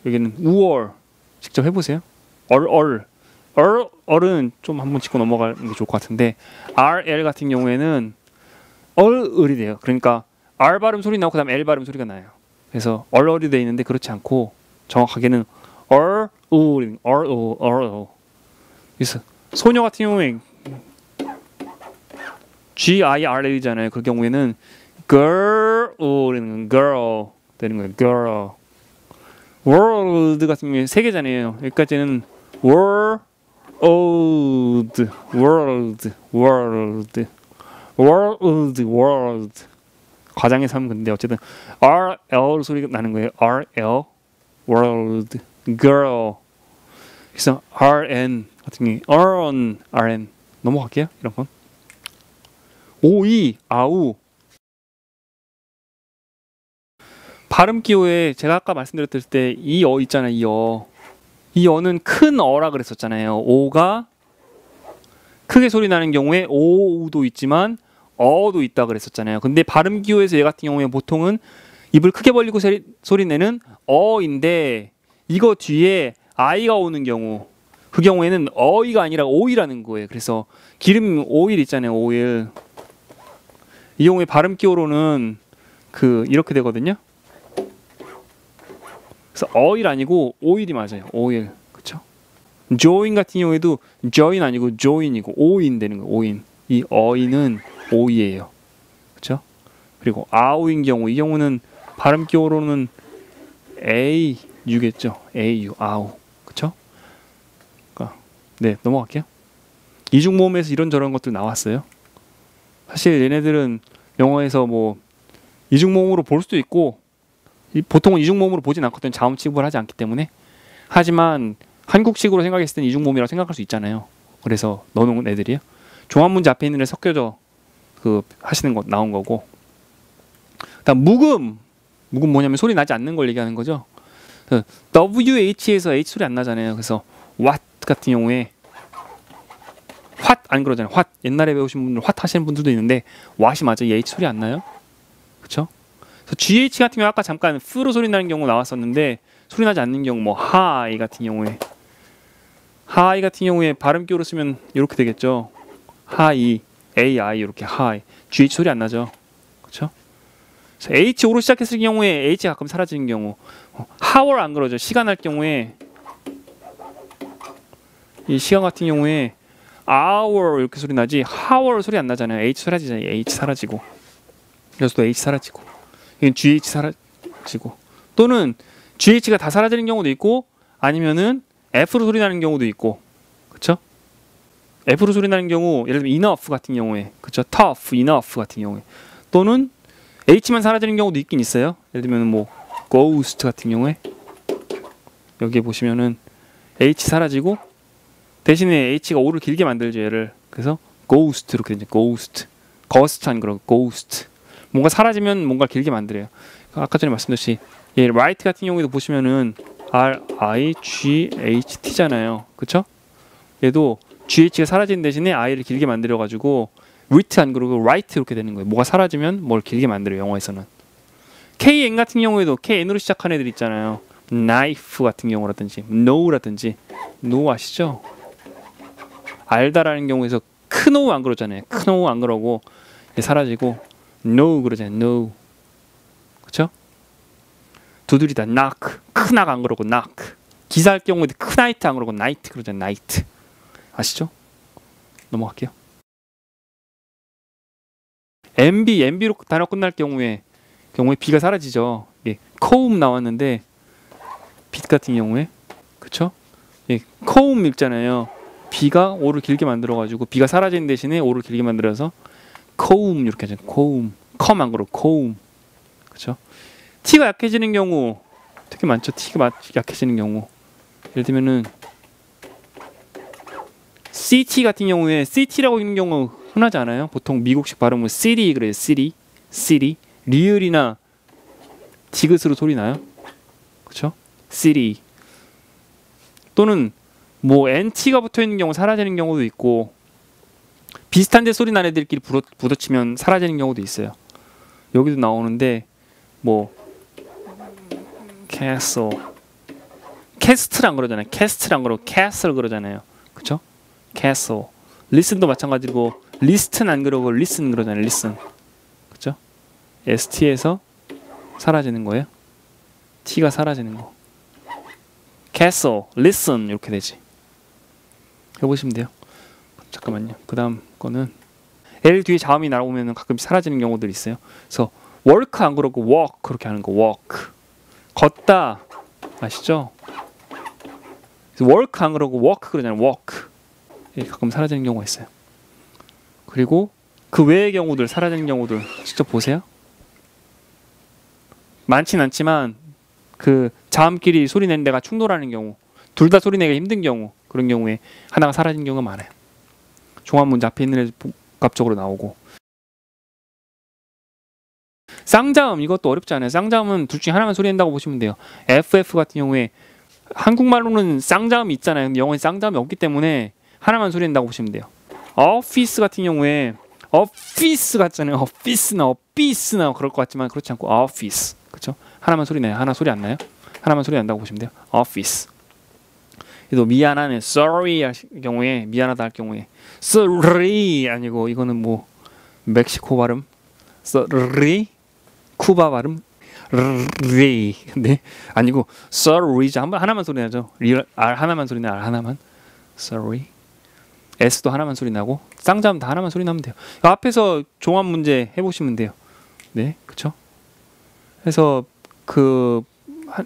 여기는 우월. 직접 해보세요. 얼은 좀 한번 짚고 넘어가는 게 좋을 것 같은데 RL 같은 경우에는 얼이 돼요. 그러니까 R 발음 소리 나고 그다음 L 발음 소리가 나요. 그래서 얼이 돼 있는데 그렇지 않고 정확하게는 얼 그래서 소녀 같은 경우에 GIRL이잖아요. 그 경우에는 girl이라는 girl 되는 거예요. girl. world 같은 경우에 세 개잖아요. 여기까지는 world. 과장해서 하면 근데 어쨌든 RL 소리가 나는 거예요. RL world girl. 그래서 RN 같은 경우에 RN 넘어갈게요. 이런 건 OE 아우. 발음 기호에 제가 아까 말씀드렸을 때 이 어 있잖아요. 이 어는 큰 어라 그랬었잖아요. 오가 크게 소리 나는 경우에 오도 있지만 어도 있다 그랬었잖아요. 근데 발음 기호에서 얘 같은 경우에 보통은 입을 크게 벌리고 소리 내는 어인데 이거 뒤에 아이가 오는 경우 그 경우에는 어이가 아니라 오이라는 거예요. 그래서 기름 오일 있잖아요. 오일. 이 경우에 발음 기호로는 이렇게 되거든요. 그래서 어일 아니고 오일이 맞아요. 오일. 그렇죠? join 같은 경우에도 join 아니고 join이고 오인 되는 거예요. 오인. 이 어인은 오이예요. 그렇죠? 그리고 아우인 경우 이 경우는 발음 기호로는 AU겠죠. AU 아우. 그렇죠? 그러니까 네, 넘어갈게요. 이중모음에서 이런저런 것들 나왔어요. 사실 얘네들은 영어에서 뭐 이중모음으로 볼 수도 있고 보통은 이중모음으로 보진 않거든요. 자음 취급을 하지 않기 때문에. 하지만 한국식으로 생각했을 땐 이중모음이라고 생각할 수 있잖아요. 그래서 넣어놓은 애들이에요. 종합문제 앞에 있는 애 섞여져 그 하시는 거 나온 거고. 그다음 묵음 뭐냐면 소리 나지 않는 걸 얘기하는 거죠. WH에서 H 소리 안 나잖아요. 그래서 what 같은 경우에 what 안 그러잖아요. what 옛날에 배우신 분들 what 하시는 분들도 있는데 what이 맞아. 이 H 소리 안 나요? 그렇죠? 그래서 GH 같은 경우 아까 잠깐 f로 소리 나는 경우 나왔었는데 소리 나지 않는 경우 뭐 high 같은 경우에 발음 기호로 쓰면 이렇게 되겠죠. high, AI 이렇게 high. GH 소리 안 나죠. 그렇죠? H오로 시작했을 경우에 H가 가끔 사라지는 경우 hour 안 그러죠. 시간 할 경우에 이 시간 같은 경우에 hour 이렇게 소리 나지 hour 소리 안 나잖아요. H 사라지잖아요. H 사라지고 여기서도 H 사라지고 이건 GH 사라지고 또는 GH가 다 사라지는 경우도 있고 아니면은 F로 소리 나는 경우도 있고 그쵸? F로 소리 나는 경우 예를 들면 enough 같은 경우에 그쵸? tough, enough 같은 경우에 또는 H만 사라지는 경우도 있긴 있어요. 예를 들면 뭐 ghost 같은 경우에 여기에 보시면은 H 사라지고 대신에 H가 O를 길게 만들죠. 얘를 그래서 ghost 이렇게 되죠. ghost 안 그러고 ghost 뭔가 사라지면 뭔가 길게 만들어요. 아까 전에 말씀드렸듯이 얘 right 같은 경우에도 보시면은 RIGHT잖아요. 그쵸? 얘도 GH가 사라진 대신에 I를 길게 만들어가지고 wit 안 그러고 right 이렇게 되는 거예요. 뭐가 사라지면 뭘 길게 만들어요. 영어에서는. KN 같은 경우에도 KN으로 시작한 애들 있잖아요. knife 같은 경우라든지 know라든지 know 아시죠? 알다라는 경우에서 know 안 그러잖아요. know 안 그러고 사라지고 know 그러잖아요. know 그쵸? 두드리다 knock knock 안 그러고 knock 기사할 경우에도 knight 안 그러고 night 그러잖아요. night 아시죠? 넘어갈게요. MB로 단어 끝날 경우에 B가 사라지죠. 예, comb 나왔는데 빛 같은 경우에 그쵸? 예, comb 읽잖아요. B가 O를 길게 만들어가지고 B가 사라지는 대신에 O를 길게 만들어서 comb 이렇게 하죠. comb com 안 그러고 comb 그쵸? T가 약해지는 경우 되게 많죠. T가 약해지는 경우 예를 들면은 CT 같은 경우에 CT라고 읽는 경우 흔하지 않아요? 보통 미국식 발음은 city 그래요. city 리을이나 디귿으로 소리 나요? 그렇죠? city 또는 뭐 NT가 붙어 있는 경우 사라지는 경우도 있고 비슷한데 소리 나는 애들끼리 부딪히면 사라지는 경우도 있어요. 여기도 나오는데 뭐 castle 캐스트랑 그러잖아요. 캐스트랑 그러고 castle 그러잖아요. 그렇죠? castle listen도 마찬가지고 listen 안 그러고 listen 그러잖아요. listen 그렇죠? ST에서 사라지는 거예요. T가 사라지는 거. castle, listen 이렇게 되지. 해보시면 돼요. 잠깐만요. 그 다음 거는 L 뒤에 자음이 나오면 가끔 사라지는 경우들이 있어요. 그래서 work 안 그러고 walk 그렇게 하는 거. walk 걷다 아시죠? 그래서 work 안 그러고 walk 그러잖아요. walk 가끔 사라지는 경우가 있어요. 그리고 그 외의 경우들 사라지는 경우들 직접 보세요. 많진 않지만 그 자음끼리 소리 내는 데가 충돌하는 경우 둘 다 소리 내기 힘든 경우 그런 경우에 하나가 사라진 경우가 많아요. 종합문제 앞에 있는 애 복합적으로 나오고 쌍자음 이것도 어렵지 않아요. 쌍자음은 둘 중에 하나만 소리 낸다고 보시면 돼요. FF 같은 경우에 한국말로는 쌍자음이 있잖아요. 근데 영어에 쌍자음이 없기 때문에 하나만 소리 낸다고 보시면 돼요. office 같은 경우에 office 같잖아요. office나 그럴 것 같지만 그렇지 않고 office 그렇죠? 하나만 소리 나요. 하나 소리 안 나요? 하나만 소리 난다고 보시면 돼요. office. 또 미안하네. sorry 할 경우에 미안하다 할 경우에 sorry 아니고 이거는 뭐 멕시코 발음 sorry 쿠바 발음 리 네 아니고 sorry 하나만 소리 나죠. R 하나만 소리 나 R 하나만 sorry S도 하나만 소리 나고 쌍자음 다 하나만 소리 나면 돼요. 앞에서 종합 문제 해보시면 돼요. 네, 그렇죠? 그래서 그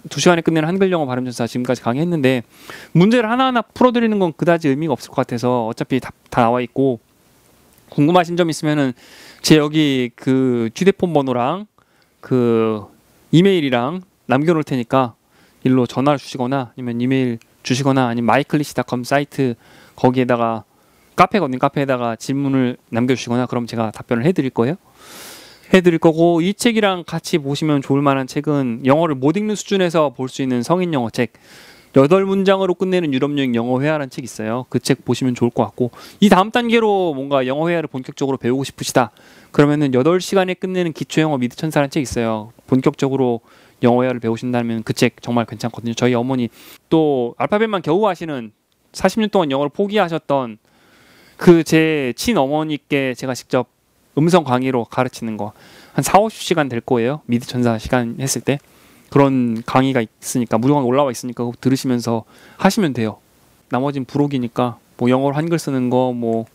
2시간에 끝내는 한글 영어 발음 전사 지금까지 강의했는데 문제를 하나하나 풀어드리는 건 그다지 의미가 없을 것 같아서 어차피 다 나와 있고 궁금하신 점 있으면은 제 여기 그 휴대폰 번호랑 그 이메일이랑 남겨놓을 테니까 일로 전화를 주시거나 아니면 이메일 주시거나 아니면 마이클리시.com 사이트 거기에다가 카페거든요. 카페에다가 질문을 남겨주시거나 그럼 제가 답변을 해드릴 거예요. 해드릴 거고 이 책이랑 같이 보시면 좋을 만한 책은 영어를 못 읽는 수준에서 볼 수 있는 성인 영어 책 8문장으로 끝내는 유럽 여행 영어 회화라는 책 있어요. 그 책 보시면 좋을 것 같고 이 다음 단계로 뭔가 영어 회화를 본격적으로 배우고 싶으시다. 그러면은 8시간에 끝내는 기초 영어 미드 천사라는 책 있어요. 본격적으로 영어 회화를 배우신다면 그 책 정말 괜찮거든요. 저희 어머니 또 알파벳만 겨우 하시는 40년 동안 영어를 포기하셨던 그 제 친어머니께 제가 직접 음성 강의로 가르치는 거 한 4-50시간 될 거예요. 미드 천사 시간 했을 때 그런 강의가 있으니까 무료강 올라와 있으니까 그거 들으시면서 하시면 돼요. 나머진 부록이니까 뭐 영어로 한글 쓰는 거 뭐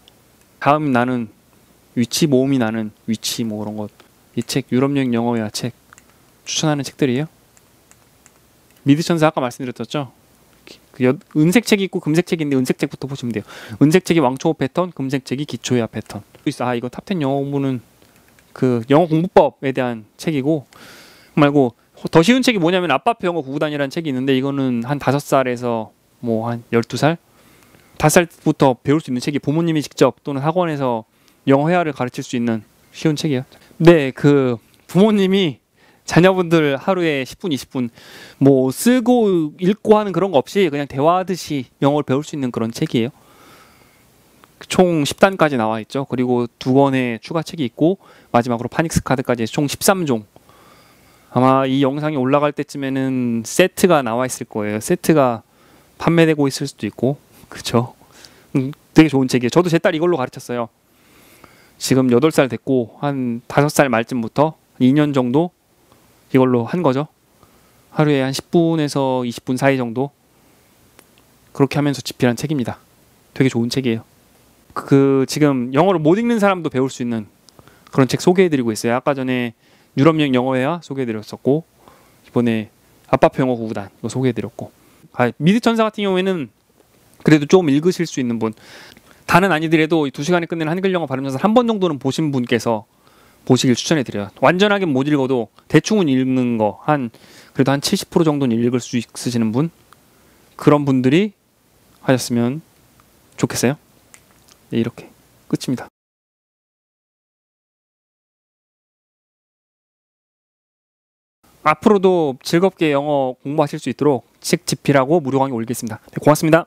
다음 나는 위치 모음이 나는 위치 뭐 그런 것 이 책 유럽 여행 영어 회화 책 추천하는 책들이에요. 미드 천사 아까 말씀드렸죠. 은색 책이 있고 금색 책이 있는데 은색 책부터 보시면 돼요. 은색 책이 왕초보 패턴, 금색 책이 기초 회화 패턴. 아 이거 탑10 영어 공부는 그 영어 공부법에 대한 책이고 말고 더 쉬운 책이 뭐냐면 아빠표 영어 구구단이라는 책이 있는데 이거는 한 5살에서 뭐 한 12살? 5살부터 배울 수 있는 책이 부모님이 직접 또는 학원에서 영어 회화를 가르칠 수 있는 쉬운 책이에요. 네, 그 부모님이 자녀분들 하루에 10분, 20분 뭐 쓰고 읽고 하는 그런 거 없이 그냥 대화하듯이 영어를 배울 수 있는 그런 책이에요. 총 10단까지 나와 있죠. 그리고 2권의 추가 책이 있고 마지막으로 파닉스 카드까지 총 13종. 아마 이 영상이 올라갈 때쯤에는 세트가 나와 있을 거예요. 세트가 판매되고 있을 수도 있고. 그쵸? 되게 좋은 책이에요. 저도 제 딸 이걸로 가르쳤어요. 지금 8살 됐고 한 5살 말쯤부터 2년 정도 이걸로 한 거죠. 하루에 한 10분에서 20분 사이 정도 그렇게 하면서 집필한 책입니다. 되게 좋은 책이에요. 그 지금 영어를 못 읽는 사람도 배울 수 있는 그런 책 소개해드리고 있어요. 아까 전에 유럽 여행 영어 회화 소개해드렸었고 이번에 아빠표 영어 구구단 이거 소개해드렸고 미드 천사 같은 경우에는 그래도 조금 읽으실 수 있는 분 다는 아니더라도 2시간에 끝내는 한글 영어 발음 전사 한 번 정도는 보신 분께서 보시길 추천해드려요. 완전하게 못 읽어도 대충은 읽는 거 그래도 한 70% 정도는 읽을 수 있으시는 분 그런 분들이 하셨으면 좋겠어요. 네, 이렇게 끝입니다. 앞으로도 즐겁게 영어 공부하실 수 있도록 책 집필하고 무료 강의 올리겠습니다. 네, 고맙습니다.